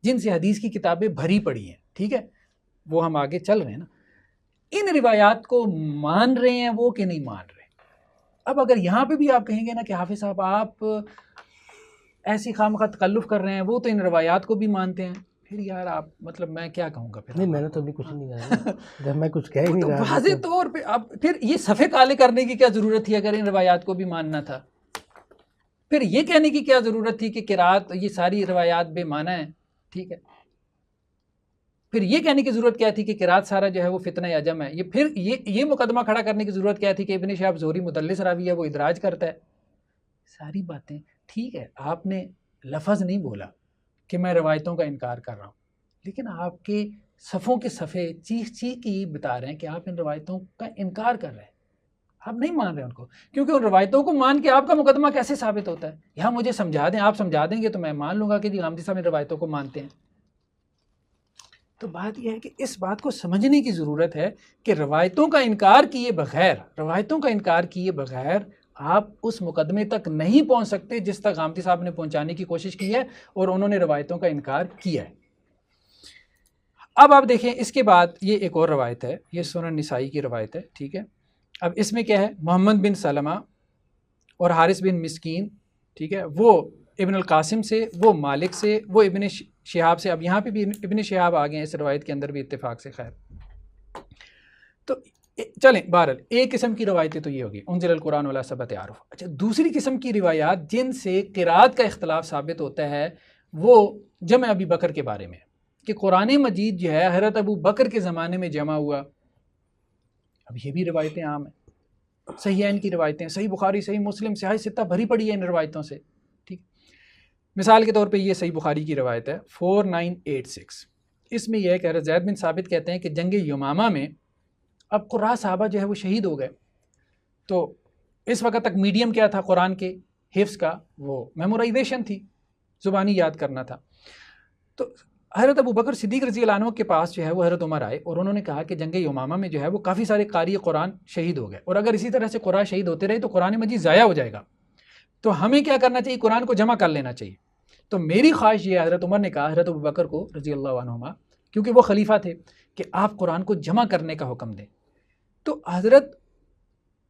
جن سے حدیث کی کتابیں بھری پڑی ہیں، ٹھیک ہے، وہ ہم آگے چل رہے ہیں نا، ان روایات کو مان رہے ہیں وہ کہ نہیں مان رہے. اب اگر یہاں پہ بھی آپ کہیں گے نا کہ حافظ صاحب آپ ایسی خامخواہ تکلف کر رہے ہیں، وہ تو ان روایات کو بھی مانتے ہیں، پھر یار آپ مطلب میں کیا کہوں گا. پھر نہیں، میں نے تو ابھی کچھ نہیں کہا، جب میں کچھ کہہ ہی نہیں رہا. واضح طور پہ اب پھر یہ صفحے کالے کرنے کی کیا ضرورت تھی اگر ان روایات کو بھی ماننا تھا؟ پھر یہ کہنے کی کیا ضرورت تھی کہ قرات یہ ساری روایات بے معنی ہیں؟ ٹھیک ہے، پھر یہ کہنے کی ضرورت کیا تھی کہ قرات سارا جو ہے وہ فتنہ عجم ہے؟ پھر یہ مقدمہ کھڑا کرنے کی ضرورت کیا تھی کہ ابن شہاب زہری مدلس راوی ہے، وہ ادراج کرتا ہے؟ ساری باتیں ٹھیک ہے، آپ نے لفظ نہیں بولا کہ میں روایتوں کا انکار کر رہا ہوں، لیکن آپ کے صفوں کے صفحے چیخ چیخ کے یہ بتا رہے ہیں کہ آپ ان روایتوں کا انکار کر رہے ہیں. آپ نہیں مان رہے ان کو، کیونکہ ان روایتوں کو مان کے آپ کا مقدمہ کیسے ثابت ہوتا ہے؟ یہاں مجھے سمجھا دیں، آپ سمجھا دیں گے تو میں مان لوں گا کہ جی غامدی صاحب ان روایتوں کو مانتے ہیں۔ تو بات یہ ہے کہ اس بات کو سمجھنے کی ضرورت ہے کہ روایتوں کا انکار کیے بغیر آپ اس مقدمے تک نہیں پہنچ سکتے جس تک غامدی صاحب نے پہنچانے کی کوشش کی ہے، اور انہوں نے روایتوں کا انکار کیا ہے۔ اب آپ دیکھیں اس کے بعد یہ ایک اور روایت ہے، یہ سنن نسائی کی روایت ہے، ٹھیک ہے۔ اب اس میں کیا ہے، محمد بن سلمہ اور حارث بن مسکین، ٹھیک ہے، وہ ابن القاسم سے، وہ مالک سے، وہ ابن شہاب سے۔ اب یہاں پہ بھی ابن شہاب آ گئے ہیں اس روایت کے اندر بھی اتفاق سے، خیر۔ تو چلیں بہرحال ایک قسم کی روایتیں تو یہ ہوگی انزل القرآن علی سبعۃ احرف۔ اچھا، دوسری قسم کی روایات جن سے قرات کا اختلاف ثابت ہوتا ہے وہ جمع ابی بکر کے بارے میں، کہ قرآن مجید جو ہے حضرت ابو بکر کے زمانے میں جمع ہوا۔ اب یہ بھی روایتیں عام ہیں، صحیحین کی روایتیں، صحیح بخاری، صحیح مسلم، صحیح ستہ بھری پڑی ہے ان روایتوں سے، ٹھیک۔ مثال کے طور پہ یہ صحیح بخاری کی روایت ہے 4986، اس میں یہ ہے کہ حضرت زید بن ثابت کہتے ہیں کہ جنگ یمامہ میں اب قراء صحابہ جو ہے وہ شہید ہو گئے، تو اس وقت تک میڈیم کیا تھا قرآن کے حفظ کا، وہ میمورائزیشن تھی، زبانی یاد کرنا تھا۔ تو حضرت ابو بکر صدیق رضی اللہ عنہ کے پاس جو ہے وہ حضرت عمر آئے اور انہوں نے کہا کہ جنگ یمامہ میں جو ہے وہ کافی سارے قاری قرآن شہید ہو گئے، اور اگر اسی طرح سے قرآن شہید ہوتے رہے تو قرآن مجید ضائع ہو جائے گا، تو ہمیں کیا کرنا چاہیے، قرآن کو جمع کر لینا چاہیے۔ تو میری خواہش یہ ہے، حضرت عمر نے کہا حضرت ابو بکر کو رضی اللہ عنہما، کیونکہ وہ خلیفہ تھے، کہ آپ قرآن کو جمع کرنے کا حکم دیں۔ تو حضرت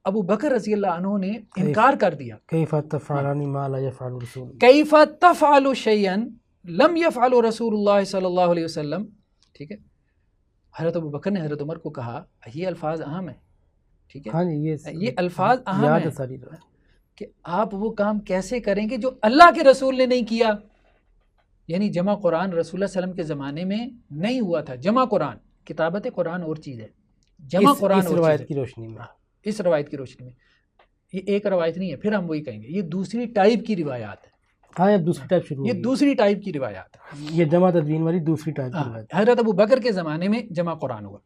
ابو بکر رضی اللہ عنہ نے انکار کر دیا، کیف تفعلان ما لا یفعل رسول، کیف تفعل شیئا لم یفعل رسول اللہ صلی اللہ علیہ وسلم، ٹھیک ہے۔ حضرت ابو بکر نے حضرت عمر کو کہا، یہ الفاظ اہم ہیں، ٹھیک ہے، ہاں جی، یہ الفاظ اہم یاد ہیں ہے ساری رہا کہ آپ وہ کام کیسے کریں گے جو اللہ کے رسول نے نہیں کیا۔ یعنی جمع قرآن رسول اللہ صلی اللہ علیہ وسلم کے زمانے میں نہیں ہوا تھا، جمع قرآن، کتابت قرآن اور چیز ہے، جمع قرآن اس اور روایت چیز کی روشنی میں، اس روایت کی روشنی میں یہ ایک روایت نہیں ہے، پھر ہم وہی کہیں گے یہ دوسری ٹائپ کی روایات ہے۔ ہاں اب دوسری ٹائپ شروع یہ ہوگی، دوسری ٹائپ کی روایات ہے، یہ جمع تدوین والی دوسری ٹائپ کی روایت۔ حضرت ابو بکر کے زمانے میں جمع قرآن ہوا،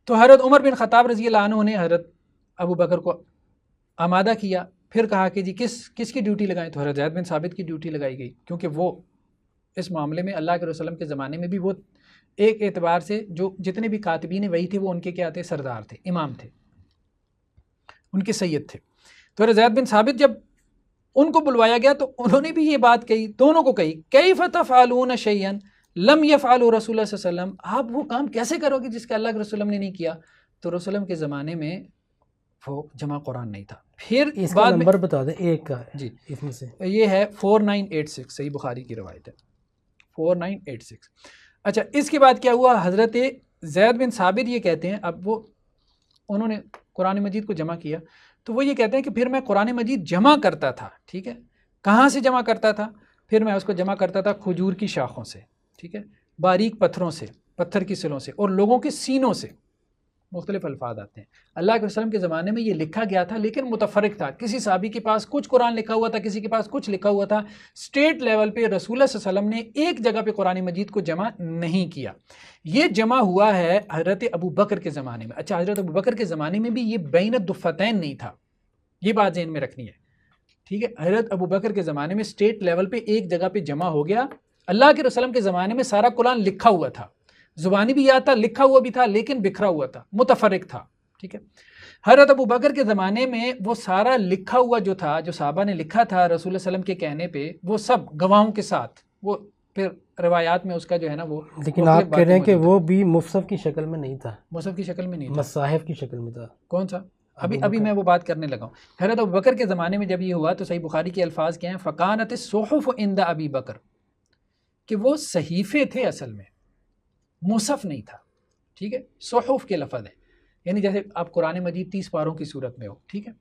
تو حضرت عمر بن خطاب رضی اللہ عنہ نے حضرت ابو بکر کو آمادہ کیا، پھر کہا کہ جی کس کی ڈیوٹی لگائیں، تو حضرت زید بن ثابت کی ڈیوٹی لگائی گئی، کیونکہ وہ اس معاملے میں اللہ کے رسول کے زمانے میں بھی وہ ایک اعتبار سے جو جتنے بھی کاتبین وہی تھے وہ ان کے کیا تھے، سردار تھے، امام تھے، ان کے سید تھے۔ تو حضرت زید بن ثابت جب ان کو بلوایا گیا تو انہوں نے بھی یہ بات کہی، دونوں کو کہی، کیف تفعلون شیئا لم یفعل رسول اللہ صلی اللہ علیہ وسلم، آپ وہ کام کیسے کرو گے جس کا اللہ کے رسول نے نہیں کیا۔ تو رسول اللہ کے زمانے میں وہ جمع قرآن نہیں تھا۔ پھر اس کا نمبر بتا دیں، ایک کا ہے جی، اس میں سے یہ ہے 4986، صحیح بخاری کی روایت ہے 4986۔ اچھا، اس کے بعد کیا ہوا، حضرت زید بن ثابت یہ کہتے ہیں، اب وہ انہوں نے قرآن مجید کو جمع کیا، تو وہ یہ کہتے ہیں کہ پھر میں قرآن مجید جمع کرتا تھا، ٹھیک ہے، کہاں سے جمع کرتا تھا، پھر میں اس کو جمع کرتا تھا کھجور کی شاخوں سے، ٹھیک ہے، باریک پتھروں سے، پتھر کی سلوں سے، اور لوگوں کے سینوں سے، مختلف الفاظ آتے ہیں۔ اللہ کے وسلم کے زمانے میں یہ لکھا گیا تھا لیکن متفرق تھا، کسی صحابی کے پاس کچھ قرآن لکھا ہوا تھا، کسی کے پاس کچھ لکھا ہوا تھا، اسٹیٹ لیول پہ رسول اللہ صلی اللہ علیہ وسلم نے ایک جگہ پہ قرآن مجید کو جمع نہیں کیا۔ یہ جمع ہوا ہے حضرت ابو بکر کے زمانے میں۔ اچھا، حضرت ابو بکر کے زمانے میں بھی یہ بین الدفتین نہیں تھا، یہ بات ذہن میں رکھنی ہے، ٹھیک ہے۔ حضرت ابو بکر کے زمانے میں اسٹیٹ لیول پہ ایک جگہ پہ جمع ہو گیا۔ اللہ کے رسول کے زمانے میں سارا قرآن لکھا ہوا تھا، زبانی بھی یاد تھا، لکھا ہوا بھی تھا، لیکن بکھرا ہوا تھا، متفرق تھا، ٹھیک ہے۔ حضرت ابو بکر کے زمانے میں وہ سارا لکھا ہوا جو تھا، جو صحابہ نے لکھا تھا رسول اللہ صلی اللہ علیہ وسلم کے کہنے پہ، وہ سب گواہوں کے ساتھ، وہ پھر روایات میں اس کا جو ہے نا وہ، لیکن آپ کہہ رہے ہیں کہ وہ بھی مصحف کی شکل میں نہیں تھا، مصحف کی شکل میں نہیں تھا، مصاحف کی شکل میں تھا۔ کون سا؟ ابھی میں وہ بات کرنے لگا ہوں۔ حضرت ابو بکر کے زمانے میں جب یہ ہوا تو صحیح بخاری کے الفاظ کیا ہیں، فکانت الصحف عند ابی بکر، کہ وہ صحیفے تھے، اصل میں مصحف نہیں تھا، ٹھیک ہے، صحف کے لفظ ہے، یعنی جیسے آپ قرآن مجید 30 پاروں کی صورت میں ہو، ٹھیک ہے،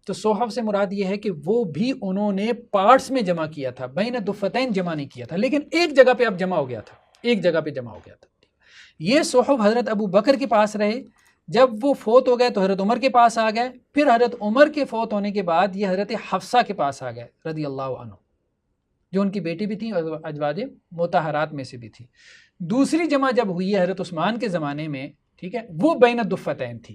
تو صحف سے مراد یہ ہے کہ وہ بھی انہوں نے پارٹس میں جمع کیا تھا، بین الدفتین جمع نہیں کیا تھا، لیکن ایک جگہ پہ اب جمع ہو گیا تھا، ایک جگہ پہ جمع ہو گیا تھا۔ یہ صحف حضرت ابو بکر کے پاس رہے، جب وہ فوت ہو گئے تو حضرت عمر کے پاس آ گئے، پھر حضرت عمر کے فوت ہونے کے بعد یہ حضرت حفصہ کے پاس آ گئے رضی اللہ عنہ، جو ان کی بیٹی بھی تھی اور ازواج مطہرات میں سے بھی تھی۔ دوسری جمع جب ہوئی ہے حضرت عثمان کے زمانے میں، ٹھیک ہے، وہ بین الدفتین تھی،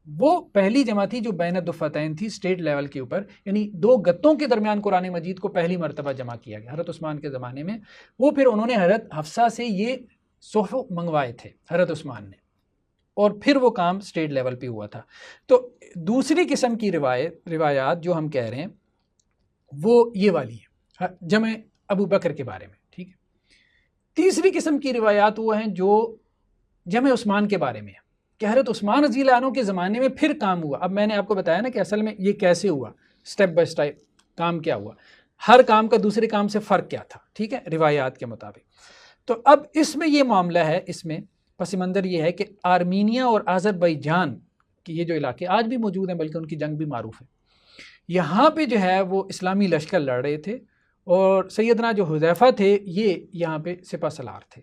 وہ پہلی جمع تھی جو بین الدفتین تھی اسٹیٹ لیول کے اوپر، یعنی دو گتوں کے درمیان قرآن مجید کو پہلی مرتبہ جمع کیا گیا حضرت عثمان کے زمانے میں۔ وہ پھر انہوں نے حضرت حفصہ سے یہ صحف منگوائے تھے حضرت عثمان نے، اور پھر وہ کام اسٹیٹ لیول پہ ہوا تھا۔ تو دوسری قسم کی روایات جو ہم کہہ رہے ہیں وہ یہ والی ہے جمع ابو بکر کے بارے میں، ٹھیک ہے۔ تیسری قسم کی روایات وہ ہیں جو جمع عثمان کے بارے میں ہے کہ حضرت عثمان رضی اللہ عنہ کے زمانے میں پھر کام ہوا۔ اب میں نے آپ کو بتایا نا کہ اصل میں یہ کیسے ہوا، سٹیپ بائی سٹیپ کام کیا ہوا، ہر کام کا دوسرے کام سے فرق کیا تھا، ٹھیک ہے، روایات کے مطابق۔ تو اب اس میں یہ معاملہ ہے، اس میں پس منظر یہ ہے کہ آرمینیا اور آذربائیجان کے یہ جو علاقے آج بھی موجود ہیں، بلکہ ان کی جنگ بھی معروف ہے، یہاں پہ جو ہے وہ اسلامی لشکر لڑ رہے تھے، اور سیدنا جو حذیفہ تھے یہ یہاں پہ سپہ سالار تھے۔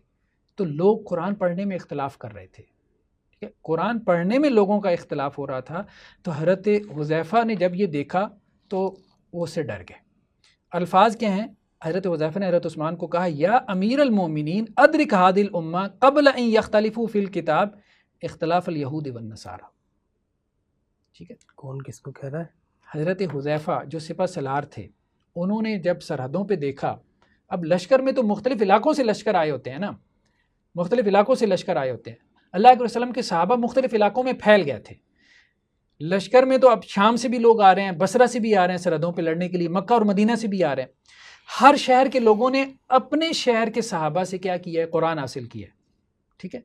تو لوگ قرآن پڑھنے میں اختلاف کر رہے تھے، ٹھیک ہے، قرآن پڑھنے میں لوگوں کا اختلاف ہو رہا تھا۔ تو حضرت حذیفہ نے جب یہ دیکھا تو وہ اس سے ڈر گئے۔ الفاظ کیا ہیں؟ حضرت حذیفہ نے حضرت عثمان کو کہا یا امیر المومنین ادرک هذه الامہ قبل ان یختلفوا فی الکتاب اختلاف الیہود والنصارى، ٹھیک ہے۔ کون کس کو کہہ رہا ہے؟ حضرت حذیفہ جو سپہ سالار تھے، انہوں نے جب سرحدوں پہ دیکھا، اب لشکر میں تو مختلف علاقوں سے لشکر آئے ہوتے ہیں نا، مختلف علاقوں سے لشکر آئے ہوتے ہیں، اللہ کے وسلم کے صحابہ مختلف علاقوں میں پھیل گئے تھے لشکر میں، تو اب شام سے بھی لوگ آ رہے ہیں، بصرہ سے بھی آ رہے ہیں سرحدوں پہ لڑنے کے لیے، مکہ اور مدینہ سے بھی آ رہے ہیں۔ ہر شہر کے لوگوں نے اپنے شہر کے صحابہ سے کیا کیا ہے؟ قرآن حاصل کیا ہے، ٹھیک ہے۔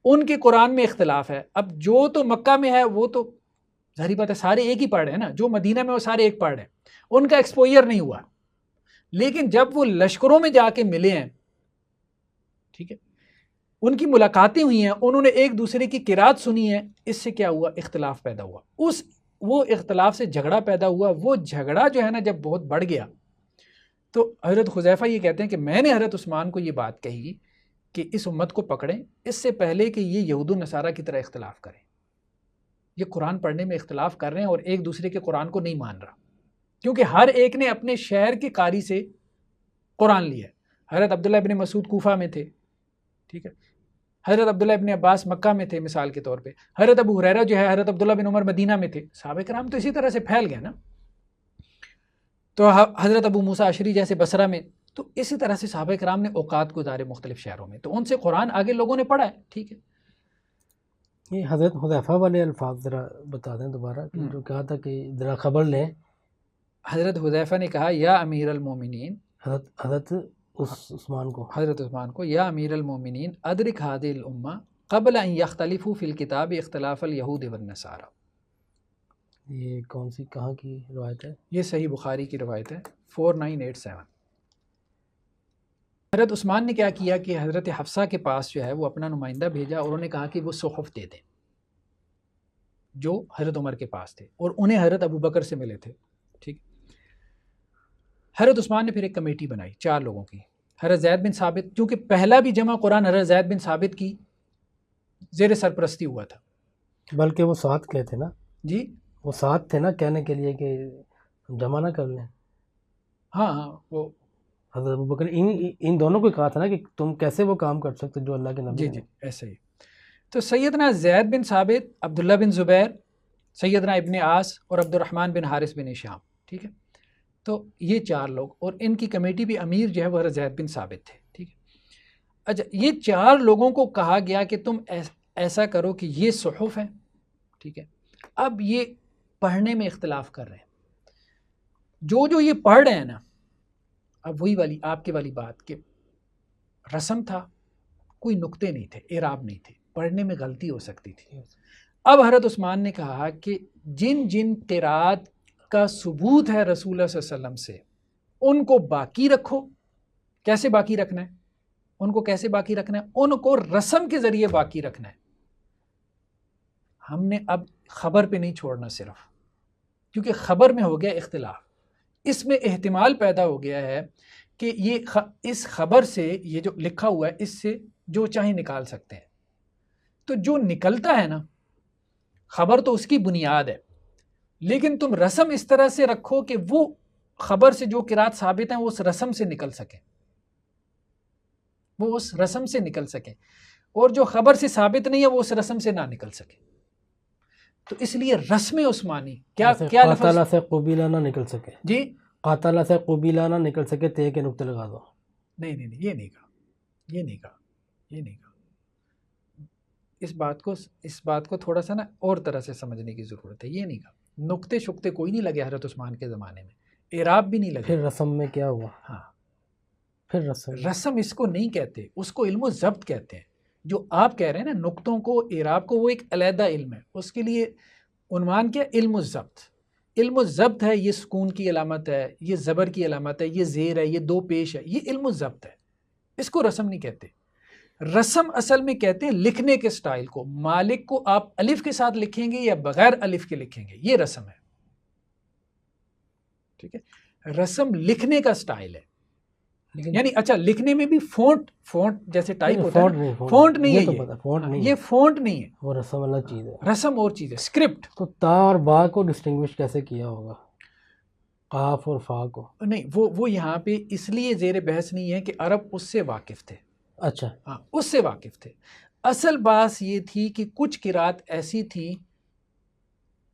ان کے قرآن میں اختلاف ہے، اب جو تو مکہ میں ہے وہ تو ظاہری بات ہے سارے ایک ہی پڑھ رہے ہیں نا، جو مدینہ میں وہ سارے ایک پڑھ رہے ہیں، ان کا ایکسپوئر نہیں ہوا۔ لیکن جب وہ لشکروں میں جا کے ملے ہیں، ٹھیک ہے، ان کی ملاقاتیں ہوئی ہیں، انہوں نے ایک دوسرے کی قرات سنی ہے، اس سے کیا ہوا؟ اختلاف پیدا ہوا، وہ اختلاف سے جھگڑا پیدا ہوا۔ وہ جھگڑا جو ہے نا جب بہت بڑھ گیا، تو حضرت حذیفہ یہ کہتے ہیں کہ میں نے حضرت عثمان کو یہ بات کہی کہ اس امت کو پکڑیں اس سے پہلے کہ یہ یہود و نصارہ کی طرح اختلاف کریں۔ یہ قرآن پڑھنے میں اختلاف کر رہے ہیں اور ایک دوسرے کے قرآن کو نہیں مان رہا، کیونکہ ہر ایک نے اپنے شہر کے قاری سے قرآن لیا ہے۔ حضرت عبداللہ ابن مسعود کوفہ میں تھے، ٹھیک ہے، حضرت عبداللہ ابن عباس مکہ میں تھے مثال کے طور پہ، حضرت ابو ہریرہ جو ہے حضرت عبداللہ بن عمر مدینہ میں تھے، صحابہ کرام تو اسی طرح سے پھیل گئے نا۔ تو حضرت ابو موسیٰ اشعری جیسے بصرہ میں، تو اسی طرح سے صحابہ کرام نے اوقات گزارے مختلف شہروں میں، تو ان سے قرآن آگے لوگوں نے پڑھا ہے، ٹھیک ہے۔ یہ حضرت حذیفہ والے الفاظ ذرا بتا دیں دوبارہ، جو کہا تھا کہ ذرا خبر لیں۔ حضرت حذیفہ نے کہا یا امیر المومنین، حضرت عثمان کو یا امیر المومنین ادرک هذه الامہ قبل ان یختلفوا فی الکتاب اختلاف الیہود والنصارى۔ یہ کون سی کہاں کی روایت ہے؟ یہ صحیح بخاری کی روایت ہے 4987۔ حضرت عثمان نے کیا کیا کہ حضرت حفصہ کے پاس جو ہے وہ اپنا نمائندہ بھیجا، اور انہوں نے کہا کہ وہ صحف دے دیں جو حضرت عمر کے پاس تھے، اور انہیں حضرت ابو بکر سے ملے تھے، ٹھیک۔ حضرت عثمان نے پھر ایک کمیٹی بنائی 4 لوگوں کی، حضرت زید بن ثابت، کیونکہ پہلا بھی جمع قرآن حضرت زید بن ثابت کی زیر سرپرستی ہوا تھا، بلکہ وہ ساتھ گئے تھے نا جی، وہ ساتھ تھے نا کہنے کے لیے کہ جمع نہ کر لیں۔ ہاں وہ حضرت ابو بکر ان دونوں کو کہا تھا نا کہ تم کیسے وہ کام کر سکتے جو اللہ کے نبی جی ایسے ہی۔ تو سیدنا زید بن ثابت، عبداللہ بن زبیر، سیدنا ابن عاص اور عبد الرحمن بن حارث بن ہشام، ٹھیک ہے، تو یہ 4 لوگ، اور ان کی کمیٹی بھی امیر جو ہے وہ حضرت زید بن ثابت تھے، ٹھیک ہے۔ اچھا، یہ 4 لوگوں کو کہا گیا کہ تم ایسا کرو کہ یہ صحف ہیں، ٹھیک ہے، اب یہ پڑھنے میں اختلاف کر رہے ہیں، جو یہ پڑھ رہے ہیں نا، اب وہی والی آپ کے والی بات کہ رسم تھا، کوئی نقطے نہیں تھے، اعراب نہیں تھے، پڑھنے میں غلطی ہو سکتی تھی۔ اب حضرت عثمان نے کہا کہ جن قرات کا ثبوت ہے رسول اللہ صلی اللہ علیہ وسلم سے، ان کو باقی رکھو۔ کیسے باقی رکھنا ہے؟ ان کو کیسے باقی رکھنا ہے؟ ان کو رسم کے ذریعے باقی رکھنا ہے۔ ہم نے اب خبر پہ نہیں چھوڑنا صرف، کیونکہ خبر میں ہو گیا اختلاف، اس میں احتمال پیدا ہو گیا ہے کہ اس خبر سے یہ جو لکھا ہوا ہے اس سے جو چاہیں نکال سکتے ہیں، تو جو نکلتا ہے نا، خبر تو اس کی بنیاد ہے، لیکن تم رسم اس طرح سے رکھو کہ وہ خبر سے جو قرات ثابت ہیں وہ اس رسم سے نکل سکیں، وہ اس رسم سے نکل سکیں، اور جو خبر سے ثابت نہیں ہے وہ اس رسم سے نہ نکل سکے۔ تو اس لیے رسم عثمانی کیا قاتلہ سے قبیلہ نہ نکل سکے، جی قاتلہ سے قبیلہ نہ نکل سکے، تے کے نقطے لگا دو. نہیں نہیں یہ نہیں کہا، یہ نہیں کہا، یہ نہیں کہا. اس بات کو تھوڑا سا نا اور طرح سے سمجھنے کی ضرورت ہے. یہ نہیں کہا نقطے شقطے کوئی نہیں لگے حضرت عثمان کے زمانے میں، اعراب بھی نہیں لگے. پھر رسم میں کیا ہوا؟ ہاں پھر رسم اس کو نہیں کہتے، اس کو علم و ضبط کہتے ہیں. جو آپ کہہ رہے ہیں نا نقطوں کو، اعراب کو، وہ ایک علیحدہ علم ہے. اس کے لیے عنوان کیا؟ علم و ضبط. علم و ضبط ہے، یہ سکون کی علامت ہے، یہ زبر کی علامت ہے، یہ زیر ہے، یہ دو پیش ہے، یہ علم و ضبط ہے. اس کو رسم نہیں کہتے. رسم اصل میں کہتے ہیں لکھنے کے سٹائل کو. مالک کو آپ الف کے ساتھ لکھیں گے یا بغیر الف کے لکھیں گے، یہ رسم ہے. ٹھیک ہے، رسم لکھنے کا سٹائل ہے. یعنی اچھا لکھنے میں بھی فونٹ جیسے ٹائپ ہوتا ہے، فونٹ نہیں ہے، یہ فونٹ نہیں ہے، وہ رسم الگ چیز ہے. رسم اور چیز ہے، اسکرپٹ. تو تا اور با کو ڈسٹنگوش کیسے کیا ہوگا، قاف اور فا کو؟ نہیں وہ یہاں پہ اس لیے زیر بحث نہیں ہے کہ عرب اس سے واقف تھے. اچھا ہاں اس سے واقف تھے. اصل بات یہ تھی کہ کچھ قرات ایسی تھی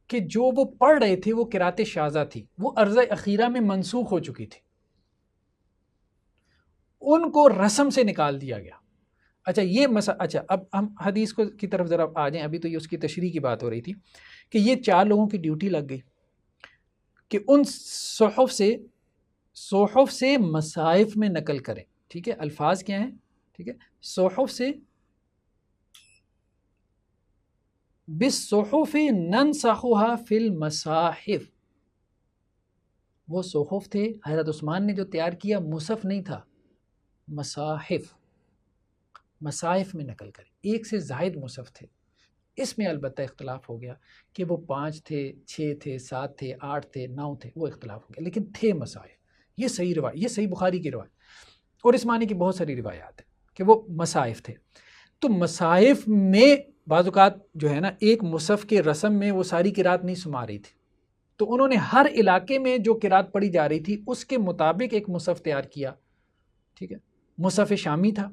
کہ جو وہ پڑھ رہے تھے وہ قرات شاذہ تھی، وہ عرضہ اخیرہ میں منسوخ ہو چکی تھی، ان کو رسم سے نکال دیا گیا. اچھا یہ اچھا اب ہم حدیث کی طرف ذرا آ جائیں. ابھی تو یہ اس کی تشریح کی بات ہو رہی تھی کہ یہ 4 لوگوں کی ڈیوٹی لگ گئی کہ ان صحف سے مصائف میں نقل کریں. ٹھیک ہے، الفاظ کیا ہیں؟ ٹھیک ہے، صحف سے، بالصحف ننسخها فی المصاحف. وہ صحف تھے، حضرت عثمان نے جو تیار کیا مصحف نہیں تھا، مصاحف، مصائف میں نقل کریں. 1 سے زائد مصحف تھے. اس میں البتہ اختلاف ہو گیا کہ وہ 5 تھے، 6 تھے، 7 تھے، 8 تھے، 9 تھے، وہ اختلاف ہو گیا، لیکن تھے مصائف. یہ صحیح روایت، یہ صحیح بخاری کی روایت اور اس معنی کی بہت ساری روایات ہیں کہ وہ مصائف تھے. تو مصائف میں بعض اوقات جو ہے نا ایک مصحف کے رسم میں وہ ساری قرات نہیں سما رہی تھی، تو انہوں نے ہر علاقے میں جو قرات پڑھی جا رہی تھی اس کے مطابق ایک مصحف تیار کیا. ٹھیک ہے، مصحف شامی تھا،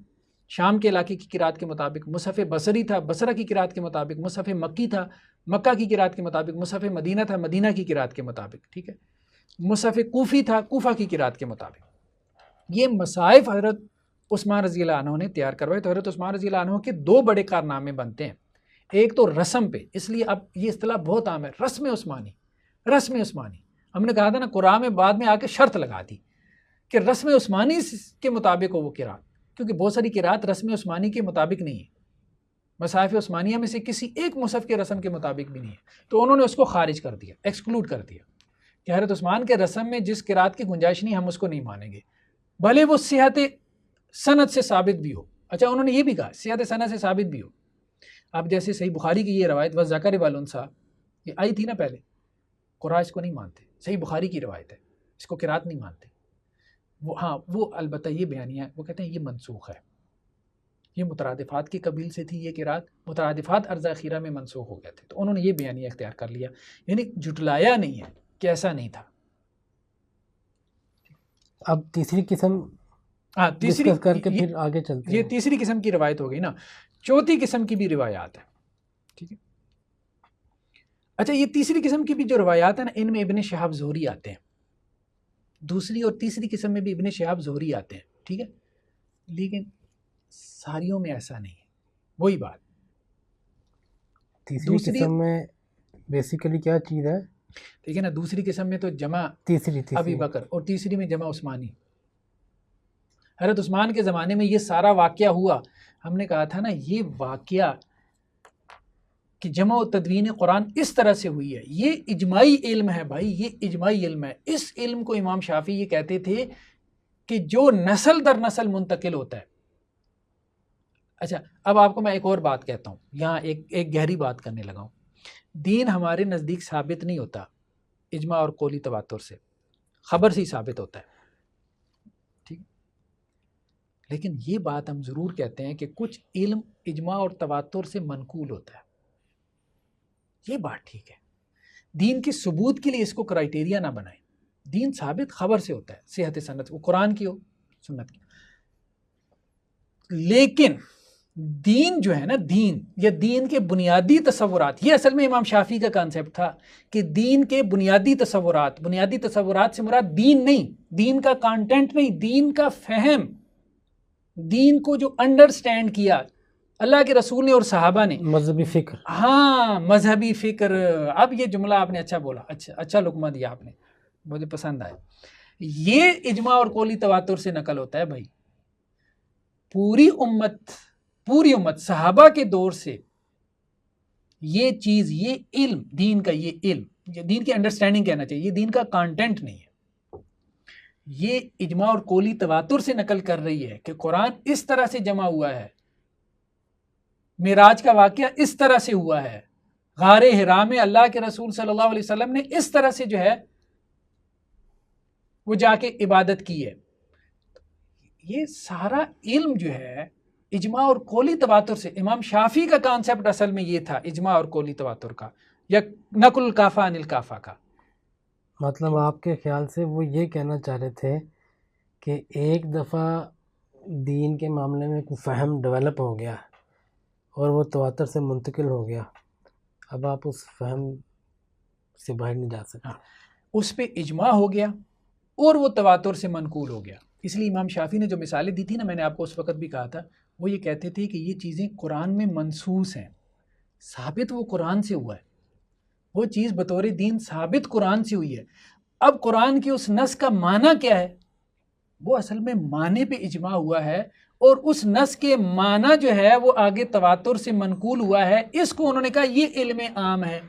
شام کے علاقے کی قرات کے مطابق. مصحف بصری تھا، بصرہ کی قرات کے مطابق. مصحف مکی تھا، مکہ کی قرات کے مطابق. مصحف مدینہ تھا، مدینہ کی قرات کے مطابق. ٹھیک ہے، مصحف کوفی تھا، کوفہ کی قرات کے مطابق. یہ مصائف حضرت عثمان رضی اللہ عنہ نے تیار کروائے. تو حضرت عثمان رضی اللہ عنہ کے 2 بڑے کارنامے بنتے ہیں. ایک تو رسم پہ، اس لیے اب یہ اصطلاح بہت عام ہے، رسم عثمانی. رسم عثمانی ہم نے کہا تھا نا، قرآن میں بعد میں آ کے شرط لگا دی کہ رسم عثمانی کے مطابق ہو وہ قرات، کیونکہ بہت ساری قرات رسم عثمانی کے مطابق نہیں ہے. مصاحف عثمانیہ میں سے کسی ایک مصحف کے رسم کے مطابق بھی نہیں ہے. تو انہوں نے اس کو خارج کر دیا، ایکسکلوڈ کر دیا کہ حضرت عثمان کے رسم میں جس قرات کی گنجائش نہیں، ہم اس کو نہیں مانیں گے، بھلے وہ صحت سند سے ثابت بھی ہو. اچھا انہوں نے یہ بھی کہا صحت سند سے ثابت بھی ہو. اب جیسے صحیح بخاری کی یہ روایت وذکر والانثیٰ یہ آئی تھی نا پہلے، قرآن اس کو نہیں مانتے، صحیح بخاری کی روایت ہے، اس کو قرات نہیں مانتے. وہ البتہ یہ بیانیہ ہے، وہ کہتے ہیں یہ منسوخ ہے، یہ مترادفات کی قبیل سے تھی. یہ قرات مترادفات عرض اخیرہ میں منسوخ ہو گئے تھے، تو انہوں نے یہ بیانیہ اختیار کر لیا. یعنی جھٹلایا نہیں ہے کہ ایسا نہیں تھا. اب تیسری قسم تیسری کر کے پھر آگے چلتے ہیں. یہ تیسری قسم کی روایت ہو گئی نا. چوتھی قسم کی بھی روایات ہیں. ٹھیک ہے، اچھا یہ تیسری قسم کی بھی جو روایات ہیں نا، ان میں ابن شہاب زہری آتے ہیں. دوسری اور تیسری قسم میں بھی ابن شہاب زہری آتے ہیں. ٹھیک ہے، لیکن ساریوں میں ایسا نہیں ہے. وہی بات تیسری قسم میں بیسیکلی کیا چیز ہے؟ ٹھیک ہے نا، دوسری قسم میں تو جمع تیسری ابی بکر، اور تیسری میں جمع عثمانی. حضرت عثمان کے زمانے میں یہ سارا واقعہ ہوا. ہم نے کہا تھا نا یہ واقعہ کہ جمع و تدوین قرآن اس طرح سے ہوئی ہے، یہ اجماعی علم ہے بھائی، یہ اجماعی علم ہے. اس علم کو امام شافعی یہ کہتے تھے کہ جو نسل در نسل منتقل ہوتا ہے. اچھا اب آپ کو میں ایک اور بات کہتا ہوں، یہاں ایک گہری بات کرنے لگا ہوں. دین ہمارے نزدیک ثابت نہیں ہوتا اجماع اور قولی تواتر سے، خبر سے ہی ثابت ہوتا ہے. ٹھیک، لیکن یہ بات ہم ضرور کہتے ہیں کہ کچھ علم اجماع اور تواتر سے منقول ہوتا ہے. یہ بات ٹھیک ہے، دین کے ثبوت کے لیے اس کو کرائیٹیریا نہ بنائیں. دین ثابت خبر سے ہوتا ہے، صحت سند، وہ قرآن کی ہو سنت کی. لیکن دین جو ہے نا، دین یا دین کے بنیادی تصورات، یہ اصل میں امام شافعی کا کانسیپٹ تھا کہ دین کے بنیادی تصورات سے مراد دین نہیں، دین کا کانٹینٹ نہیں، دین کا فہم، دین کو جو انڈرسٹینڈ کیا اللہ کے رسول نے اور صحابہ نے، مذہبی فکر. ہاں مذہبی فکر. اب یہ جملہ آپ نے اچھا بولا، اچھا لقمہ دیا آپ نے، مجھے پسند آیا. یہ اجماع اور قولی تواتر سے نقل ہوتا ہے بھائی. پوری امت صحابہ کے دور سے یہ چیز، یہ علم، دین کا یہ علم، یہ دین کی انڈرسٹینڈنگ کہنا چاہیے، یہ دین کا کانٹینٹ نہیں ہے. یہ اجماع اور قولی تواتر سے نقل کر رہی ہے کہ قرآن اس طرح سے جمع ہوا ہے، معراج کا واقعہ اس طرح سے ہوا ہے، غار حرا میں اللہ کے رسول صلی اللہ علیہ وسلم نے اس طرح سے جو ہے وہ جا کے عبادت کی ہے. یہ سارا علم جو ہے اجماع اور قولی تواتر سے. امام شافعی کا کانسیپٹ اصل میں یہ تھا اجماع اور قولی تواتر کا، یا نقل الکافہ عن الکافہ کا. مطلب آپ کے خیال سے وہ یہ کہنا چاہ رہے تھے کہ ایک دفعہ دین کے معاملے میں کوئی فہم ڈیولپ ہو گیا اور وہ تواتر سے منتقل ہو گیا، اب آپ اس فہم سے باہر نہیں جا سکتے. اس پہ اجماع ہو گیا اور وہ تواتر سے منقول ہو گیا. اس لیے امام شافعی نے جو مثالیں دی تھی نا، میں نے آپ کو اس وقت بھی کہا تھا، وہ یہ کہتے تھے کہ یہ چیزیں قرآن میں منصوص ہیں، ثابت وہ قرآن سے ہوا ہے، وہ چیز بطور دین ثابت قرآن سے ہوئی ہے. اب قرآن کی اس نص کا معنی کیا ہے؟ وہ اصل میں معنی پہ اجماع ہوا ہے، اور اس نص کے معنی جو ہے وہ آگے تواتر سے منقول ہوا ہے. اس کو انہوں نے کہا یہ علم عام ہے.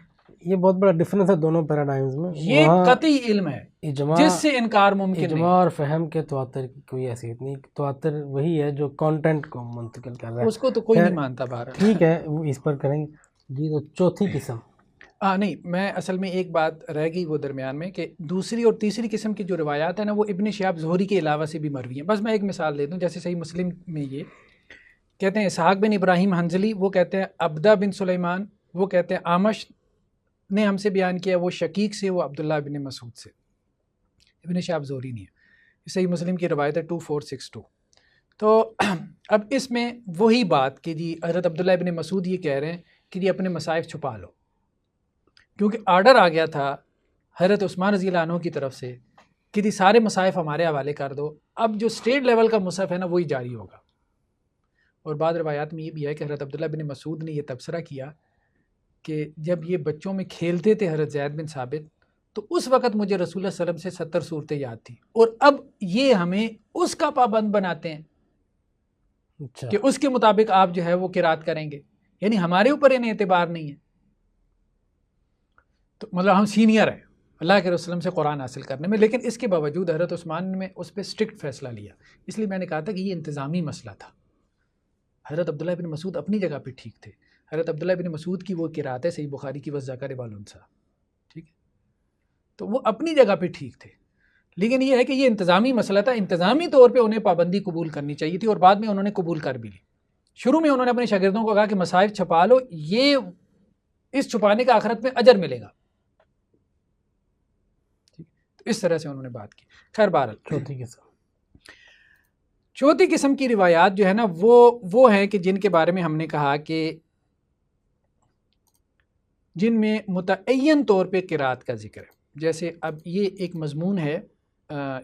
یہ بہت بڑا ڈفرینس ہے دونوں پیراڈائمز میں. یہ قطعی علم ہے جس سے انکار ممکن نہیں. اجماع اور فہم کے تواتر کی کوئی حیثیت نہیں. تواتر وہی ہے جو کانٹینٹ کو منتقل کر رہا ہے، اس کو تو کوئی نہیں مانتا باہر. ٹھیک ہے، اس پر کریں گے. جی تو چوتھی قسم. نہیں، میں اصل میں ایک بات رہ گئی وہ درمیان میں، کہ دوسری اور تیسری قسم کی جو روایات ہیں نا، وہ ابن شہاب زہری کے علاوہ سے بھی مروی ہیں. بس میں ایک مثال دے دوں. جیسے صحیح مسلم میں یہ کہتے ہیں اسحاق بن ابراہیم حنظلی، وہ کہتے ہیں عبدہ بن سلیمان، وہ کہتے ہیں آمش نے ہم سے بیان کیا، وہ شقیق سے، وہ عبداللہ بن مسعود سے. ابن شہاب زہری نہیں ہے. صحیح مسلم کی روایت ہے 2462. تو اب اس میں وہی بات کہ جی حضرت عبداللہ بن مسعود یہ کہہ رہے ہیں کہ جی اپنے مصائف چھپا لو، کیونکہ آرڈر آ گیا تھا حضرت عثمان رضی اللہ عنہ کی طرف سے کہ جی سارے مصائف ہمارے حوالے کر دو. اب جو اسٹیٹ لیول کا مصحف ہے نا وہی جاری ہوگا. اور بعض روایات میں یہ بھی ہے کہ حضرت عبداللہ بن مسعود نے یہ تبصرہ کیا کہ جب یہ بچوں میں کھیلتے تھے حضرت زید بن ثابت، تو اس وقت مجھے رسول اللہ صلی اللہ علیہ وسلم سے 70 صورتیں یاد تھیں، اور اب یہ ہمیں اس کا پابند بناتے ہیں کہ اس کے مطابق آپ جو ہے وہ قرات کریں گے. یعنی ہمارے اوپر انہیں اعتبار نہیں ہے. تو مطلب ہم سینئر ہیں اللہ کے رسول سے قرآن حاصل کرنے میں. لیکن اس کے باوجود حضرت عثمان نے اس پہ اسٹرکٹ فیصلہ لیا. اس لیے میں نے کہا تھا کہ یہ انتظامی مسئلہ تھا. حضرت عبداللہ بن مسعود اپنی جگہ پہ ٹھیک تھے. حضرت عبداللہ بن مسعود کی وہ قرات ہے صحیح بخاری کی وذکر والانثیٰ، ٹھیک ہے، تو وہ اپنی جگہ پہ ٹھیک تھے. لیکن یہ ہے کہ یہ انتظامی مسئلہ تھا. انتظامی طور پہ انہیں پابندی قبول کرنی چاہیے تھی، اور بعد میں انہوں نے قبول کر بھی لی. شروع میں انہوں نے اپنے شاگردوں کو کہا کہ مصائف چھپا لو، یہ اس چھپانے کا آخرت میں اجر ملے گا. اس طرح سے انہوں نے بات کی. خیر بہرحال چوتھی قسم کی روایات جو ہے نا وہ ہیں کہ جن کے بارے میں ہم نے کہا کہ جن میں متعین طور پہ قرات کا ذکر ہے. جیسے اب یہ ایک مضمون ہے،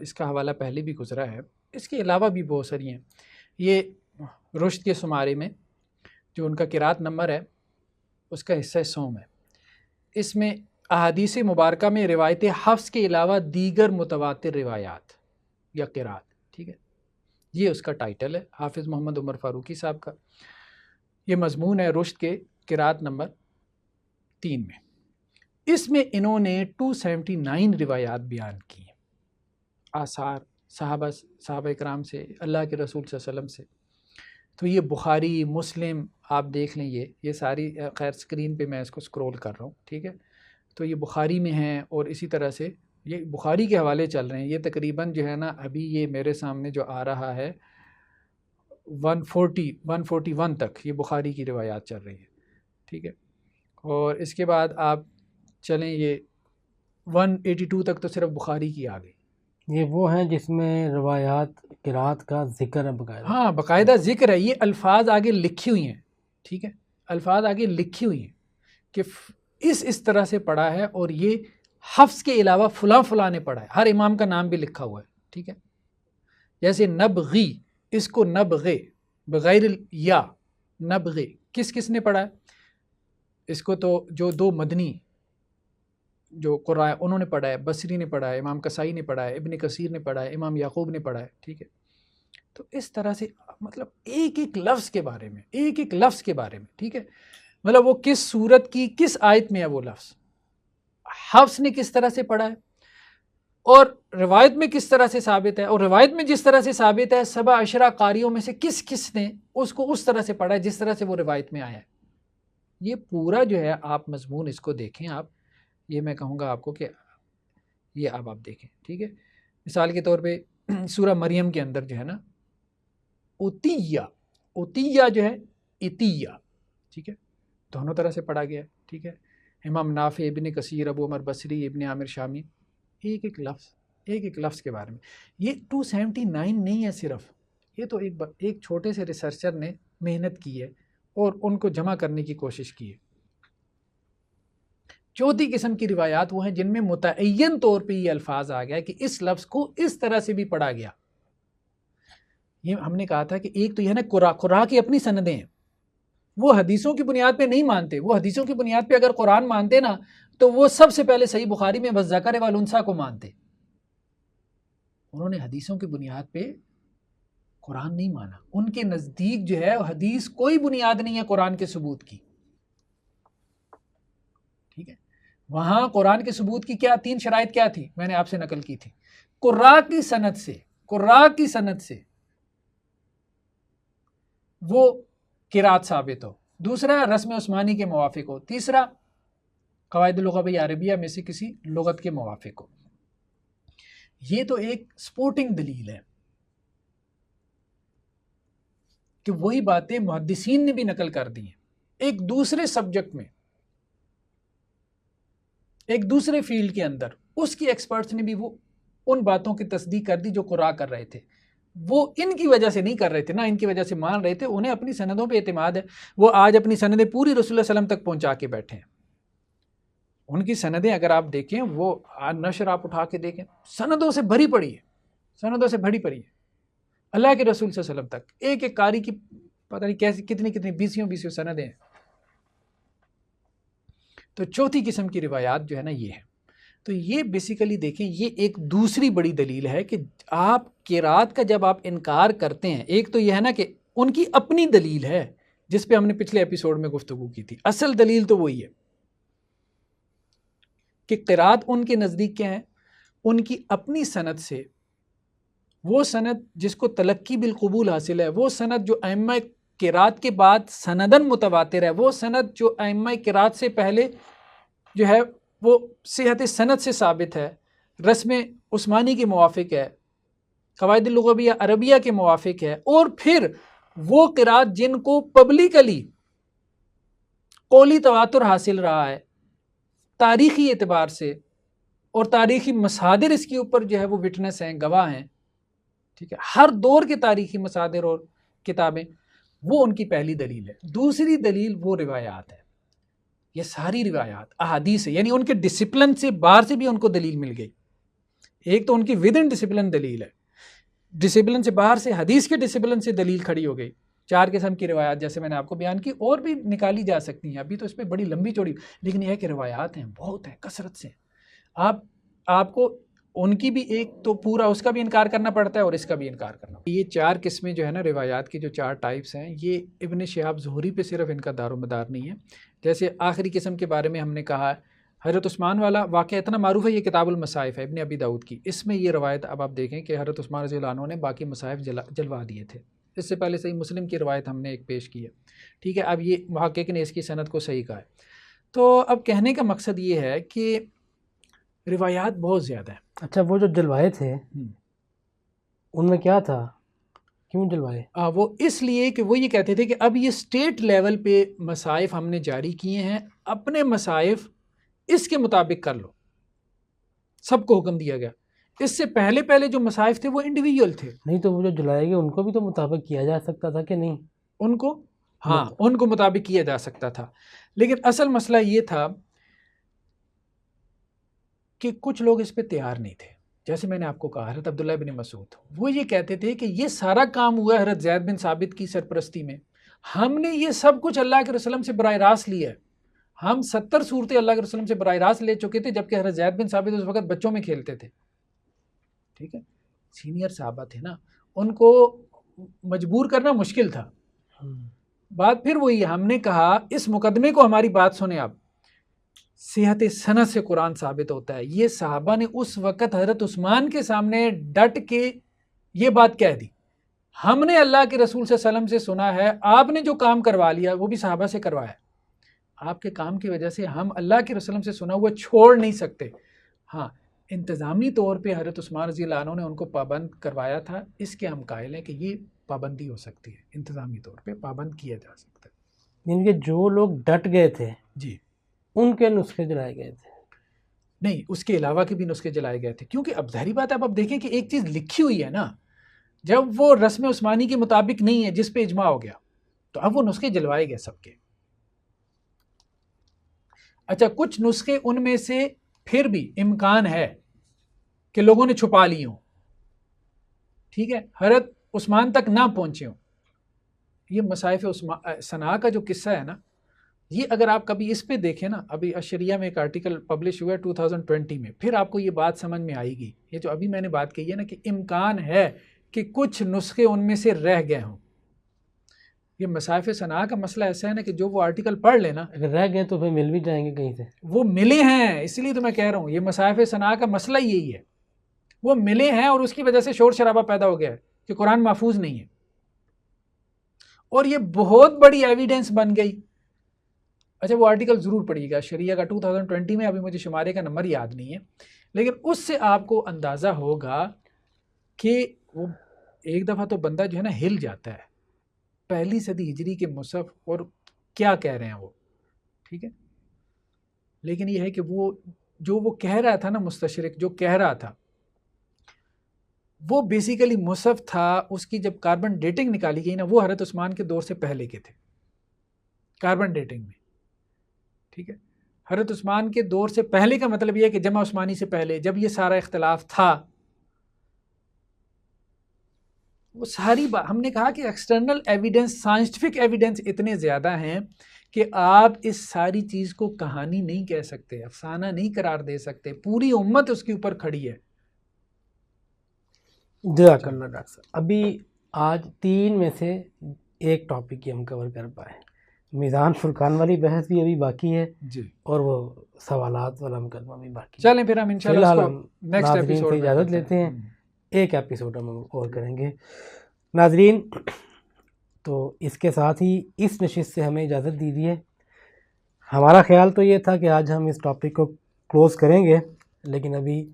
اس کا حوالہ پہلے بھی گزرا ہے، اس کے علاوہ بھی بہت ساری ہیں. یہ رشد کے شمارے میں جو ان کا قرات نمبر ہے اس کا حصہ سوم ہے. اس میں احادیث مبارکہ میں روایت حفظ کے علاوہ دیگر متواتر روایات یا قرات، ٹھیک ہے، یہ اس کا ٹائٹل ہے حافظ محمد عمر فاروقی صاحب کا. یہ مضمون ہے رشد کے قرات نمبر 3 میں. اس میں انہوں نے 279 روایات بیان کی ہیں، آثار صحابہ اکرام سے، اللہ کے رسول صلی اللہ علیہ وسلم سے. تو یہ بخاری، مسلم، آپ دیکھ لیں، یہ ساری، خیر اسکرین پہ میں اس کو اسکرول کر رہا ہوں، ٹھیک ہے. تو یہ بخاری میں ہیں، اور اسی طرح سے یہ بخاری کے حوالے چل رہے ہیں. یہ تقریباً جو ہے نا ابھی یہ میرے سامنے جو آ رہا ہے 141 تک یہ بخاری کی روایات چل رہی ہیں، ٹھیک ہے. اور اس کے بعد آپ چلیں یہ 182 تک تو صرف بخاری کی آ گئی. یہ وہ ہیں جس میں روایات قرات کا ذکر ہے باقاعدہ. ہاں باقاعدہ ذکر ہے. یہ الفاظ آگے لکھی ہوئی ہیں, ٹھیک ہے, الفاظ آگے لکھی ہوئی ہیں کہ اس طرح سے پڑھا ہے, اور یہ حفظ کے علاوہ فلاں فلاں نے پڑھا ہے. ہر امام کا نام بھی لکھا ہوا ہے, ٹھیک ہے. جیسے نبغی, اس کو نبغے بغیر یا نبغے کس نے پڑھا ہے؟ اس کو تو جو دو مدنی جو قراء انہوں نے پڑھا ہے, بصری نے پڑھا ہے, امام کسائی نے پڑھا ہے, ابن کثیر نے پڑھا ہے, امام یعقوب نے پڑھا ہے, ٹھیک ہے. تو اس طرح سے مطلب ایک ایک لفظ کے بارے میں, ایک ایک لفظ کے بارے میں, ٹھیک ہے, مطلب وہ کس صورت کی کس آیت میں ہے وہ لفظ, حفظ نے کس طرح سے پڑھا ہے, اور روایت میں کس طرح سے ثابت ہے, اور روایت میں جس طرح سے ثابت ہے 7 عشرہ قاریوں میں سے کس نے اس کو اس طرح سے پڑھا ہے جس طرح سے وہ روایت میں آیا ہے. یہ پورا جو ہے آپ مضمون اس کو دیکھیں. آپ یہ میں کہوں گا آپ کو کہ یہ آپ دیکھیں, ٹھیک ہے. مثال کے طور پہ سورہ مریم کے اندر جو ہے نا اوتیہ جو ہے اتیہ, ٹھیک ہے, دونوں طرح سے پڑھا گیا ہے, ٹھیک ہے. امام نافع, ابن کثیر, ابو عمر بصری, ابن عامر شامی, ایک ایک لفظ کے بارے میں. یہ 279 نہیں ہے صرف, یہ تو ایک چھوٹے سے ریسرچر نے محنت کی ہے اور ان کو جمع کرنے کی کوشش کی ہے. چوتھی قسم کی روایات وہ ہیں جن میں متعین طور پہ یہ الفاظ آ گیا کہ اس لفظ کو اس طرح سے بھی پڑھا گیا. یہ ہم نے کہا تھا کہ ایک تو یہ ہے نا قرآن کی اپنی سندیں ہیں, وہ حدیثوں کی بنیاد پہ نہیں مانتے. وہ حدیثوں کی بنیاد پہ اگر قرآن مانتے نا تو وہ سب سے پہلے صحیح بخاری میں والذکر والانثیٰ کو مانتے. انہوں نے حدیثوں کی بنیاد پہ قرآن نہیں مانا. ان کے نزدیک جو ہے حدیث کوئی بنیاد نہیں ہے قرآن کے ثبوت کی, ٹھیک ہے. وہاں قرآن کے ثبوت کی کیا 3 شرائط کیا تھی, میں نے آپ سے نقل کی تھی. قراء کی سند سے وہ قرات ثابت ہو, دوسرا رسم عثمانی کے موافق ہو, تیسرا قواعد اللغۃ عربیہ میں سے کسی لغت کے موافق ہو. یہ تو ایک سپورٹنگ دلیل ہے کہ وہی باتیں محدثین نے بھی نقل کر دی ہیں ایک دوسرے سبجیکٹ میں, ایک دوسرے فیلڈ کے اندر. اس کی ایکسپرٹس نے بھی وہ ان باتوں کی تصدیق کر دی جو قراء کر رہے تھے. وہ ان کی وجہ سے نہیں کر رہے تھے, نہ ان کی وجہ سے مان رہے تھے, انہیں اپنی سندوں پہ اعتماد ہے. وہ آج اپنی سندیں پوری رسول اللہ صلی اللہ علیہ وسلم تک پہنچا کے بیٹھے ہیں. ان کی سندیں اگر آپ دیکھیں, وہ نشر آپ اٹھا کے دیکھیں, سندوں سے بھری پڑی ہے, اللہ کے رسول صلی اللہ علیہ وسلم تک. ایک ایک قاری کی پتہ نہیں کیسی کتنی بیسیوں سندیں ہیں. تو چوتھی قسم کی روایات جو ہے نا یہ ہے. تو یہ بیسیکلی دیکھیں, یہ ایک دوسری بڑی دلیل ہے کہ آپ قرات کا جب آپ انکار کرتے ہیں, ایک تو یہ ہے نا کہ ان کی اپنی دلیل ہے جس پہ ہم نے پچھلے ایپیسوڈ میں گفتگو کی تھی. اصل دلیل تو وہی ہے کہ قرات ان کے نزدیک کیا ہے, ان کی اپنی سند سے, وہ سند جس کو تلقی بالقبول حاصل ہے, وہ سند جو ائمہ قرات کے بعد سندن متواتر ہے, وہ سند جو ائمہ قرات سے پہلے جو ہے وہ صحت سند سے ثابت ہے, رسم عثمانی کے موافق ہے, قواعد اللغۃ عربیہ کے موافق ہے, اور پھر وہ قرات جن کو پبلکلی قولی تواتر حاصل رہا ہے تاریخی اعتبار سے, اور تاریخی مصادر اس کے اوپر جو ہے وہ وٹنس ہیں, گواہ ہیں, ٹھیک ہے. ہر دور کے تاریخی مصادر اور کتابیں, وہ ان کی پہلی دلیل ہے. دوسری دلیل وہ روایات ہے. یہ ساری روایات احادیث ہے, یعنی ان کے ڈسپلن سے باہر سے بھی ان کو دلیل مل گئی. ایک تو ان کی ود ان ڈسپلن دلیل ہے, ڈسپلن سے باہر سے حدیث کے ڈسپلن سے دلیل کھڑی ہو گئی. 4 قسم کی روایات جیسے میں نے آپ کو بیان کی, اور بھی نکالی جا سکتی ہیں, ابھی تو اس پہ بڑی لمبی چوڑی, لیکن یہ ہے کہ روایات ہیں, بہت ہیں, کثرت سے. آپ کو ان کی بھی ایک تو پورا اس کا بھی انکار کرنا پڑتا ہے اور اس کا بھی انکار کرنا پڑتا ہے. یہ 4 قسمیں جو ہے نا روایات کی, جو 4 ٹائپس ہیں, یہ ابن شہاب زہری پہ صرف ان کا دار و مدار نہیں ہے. جیسے آخری قسم کے بارے میں ہم نے کہا, حضرت عثمان والا واقعہ اتنا معروف ہے, یہ کتاب المصائف ہے ابن ابی داؤد کی. اس میں یہ روایت اب آپ دیکھیں کہ حضرت عثمان رضی اللہ عنہ نے باقی مصائف جلوا دیے تھے. اس سے پہلے صحیح مسلم کی روایت ہم نے ایک پیش کی ہے, ٹھیک ہے. اب یہ محقق نے اس کی سند کو صحیح کہا ہے. تو اب کہنے کا مقصد یہ ہے کہ روایات بہت زیادہ ہیں. اچھا, وہ جو جلوائے تھے ان میں کیا تھا, کیوں جلوائے؟ وہ اس لیے کہ وہ یہ کہتے تھے کہ اب یہ اسٹیٹ لیول پہ مصائف ہم نے جاری کیے ہیں, اپنے مصائف اس کے مطابق کر لو. سب کو حکم دیا گیا, اس سے پہلے پہلے جو مصاحف تھے وہ انڈیویجول تھے. نہیں تو وہ جو جلائے گئے ان کو بھی تو مطابق کیا جا سکتا تھا کہ نہیں؟ ان کو ہاں ان کو مطابق کیا جا سکتا تھا، لیکن اصل مسئلہ یہ تھا کہ کچھ لوگ اس پہ تیار نہیں تھے. جیسے میں نے آپ کو کہا حضرت عبداللہ بن مسعود وہ یہ کہتے تھے کہ یہ سارا کام ہوا حضرت زید بن ثابت کی سرپرستی میں، ہم نے یہ سب کچھ اللہ کے رسول سے براہ راست لیا ہے. ہم 70 صورتیں اللہ کے رسول سے براہ راست لے چکے تھے، جبکہ حضرت زید بن ثابت اس وقت بچوں میں کھیلتے تھے. ٹھیک ہے، سینئر صحابہ تھے نا، ان کو مجبور کرنا مشکل تھا. بات پھر وہی ہم نے کہا اس مقدمے کو ہماری بات سنیں آپ، صحت سند سے قرآن ثابت ہوتا ہے. یہ صحابہ نے اس وقت حضرت عثمان کے سامنے ڈٹ کے یہ بات کہہ دی، ہم نے اللہ کے رسول صلی اللہ علیہ وسلم سے سنا ہے، آپ نے جو کام کروا لیا وہ بھی صحابہ سے کروایا، آپ کے کام کی وجہ سے ہم اللہ کے رسول سے سنا ہوا چھوڑ نہیں سکتے. ہاں انتظامی طور پہ حضرت عثمان رضی اللہ عنہ نے ان کو پابند کروایا تھا، اس کے ہم قائل ہیں کہ یہ پابندی ہو سکتی ہے، انتظامی طور پہ پابند کیا جا سکتا ہے. یعنی کہ جو لوگ ڈٹ گئے تھے جی ان کے نسخے جلائے گئے تھے؟ نہیں، اس کے علاوہ کے بھی نسخے جلائے گئے تھے، کیونکہ اب ظاہری بات ہے اب دیکھیں کہ ایک چیز لکھی ہوئی ہے نا، جب وہ رسم عثمانی کے مطابق نہیں ہے جس پہ اجماع ہو گیا تو اب وہ نسخے جلوائے گئے سب کے. اچھا کچھ نسخے ان میں سے پھر بھی امکان ہے کہ لوگوں نے چھپا لی ہوں، ٹھیک ہے، حضرت عثمان تک نہ پہنچے ہوں. یہ مصاحف صنعاء کا جو قصہ ہے نا، یہ اگر آپ کبھی اس پہ دیکھیں نا، ابھی اشریہ میں ایک آرٹیکل پبلش ہوا ہے 2020 میں، پھر آپ کو یہ بات سمجھ میں آئے گی. یہ جو ابھی میں نے بات کہی ہے نا کہ امکان ہے کہ کچھ نسخے ان میں سے رہ گئے ہوں. یہ مصاحف صنعاء کا مسئلہ ایسا ہے نا کہ جو وہ آرٹیکل پڑھ لینا، اگر رہ گئے تو پھر مل بھی جائیں گے کہیں سے. وہ ملے ہیں، اس لیے تو میں کہہ رہا ہوں یہ مصاحف صنعاء کا مسئلہ یہی ہے، وہ ملے ہیں اور اس کی وجہ سے شور شرابہ پیدا ہو گیا ہے کہ قرآن محفوظ نہیں ہے، اور یہ بہت بڑی ایویڈنس بن گئی. اچھا وہ آرٹیکل ضرور پڑھیے گا، شریعہ کا 2020 میں، ابھی مجھے شمارے کا نمبر یاد نہیں ہے، لیکن اس سے آپ کو اندازہ ہوگا کہ وہ ایک دفعہ تو بندہ جو ہے نا ہل جاتا ہے، 1 صدی ہجری کے مصحف اور کیا کہہ رہے ہیں وہ. ٹھیک ہے، لیکن یہ ہے کہ وہ جو وہ کہہ رہا تھا نا، مستشرق جو کہہ رہا تھا وہ بیسیکلی مصحف تھا، اس کی جب کاربن ڈیٹنگ نکالی گئی نا وہ حضرت عثمان کے دور سے پہلے کے تھے کاربن ڈیٹنگ میں. ٹھیک ہے، حضرت عثمان کے دور سے پہلے کا مطلب یہ ہے کہ جمع عثمانی سے پہلے جب یہ سارا اختلاف تھا، وہ ساری بات ہم نے کہا کہ ایکسٹرنل ایویڈنس، سائنٹیفک ایویڈنس اتنے زیادہ ہیں کہ آپ اس ساری چیز کو کہانی نہیں کہہ سکتے، افسانہ نہیں قرار دے سکتے، پوری امت اس کے اوپر کھڑی ہے. جزاک اللہ ڈاکٹر صاحب. ابھی آج 3 میں سے ایک ٹاپک ہی ہم کور کر پائے، میزان فرقان والی بحث بھی ابھی باقی ہے جی، اور وہ سوالات والا مقدمہ بھی باقی. چلیں پھر ہم انشاءاللہ نیکسٹ ناظرین ایپیسوڈ سے اجازت لیتے ہیں، ایک ایپیسوڈ ہم اور کریں گے. ناظرین تو اس کے ساتھ ہی اس نشست سے ہمیں اجازت دیجیے. ہمارا خیال تو یہ تھا کہ آج ہم اس ٹاپک کو کلوز کریں گے، لیکن ابھی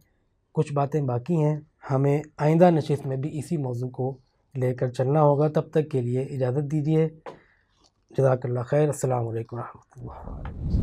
کچھ باتیں باقی ہیں، ہمیں آئندہ نشست میں بھی اسی موضوع کو لے کر چلنا ہوگا. تب تک کے لیے اجازت دیجیے. جزاک اللہ خیر. السلام علیکم ورحمۃ اللہ.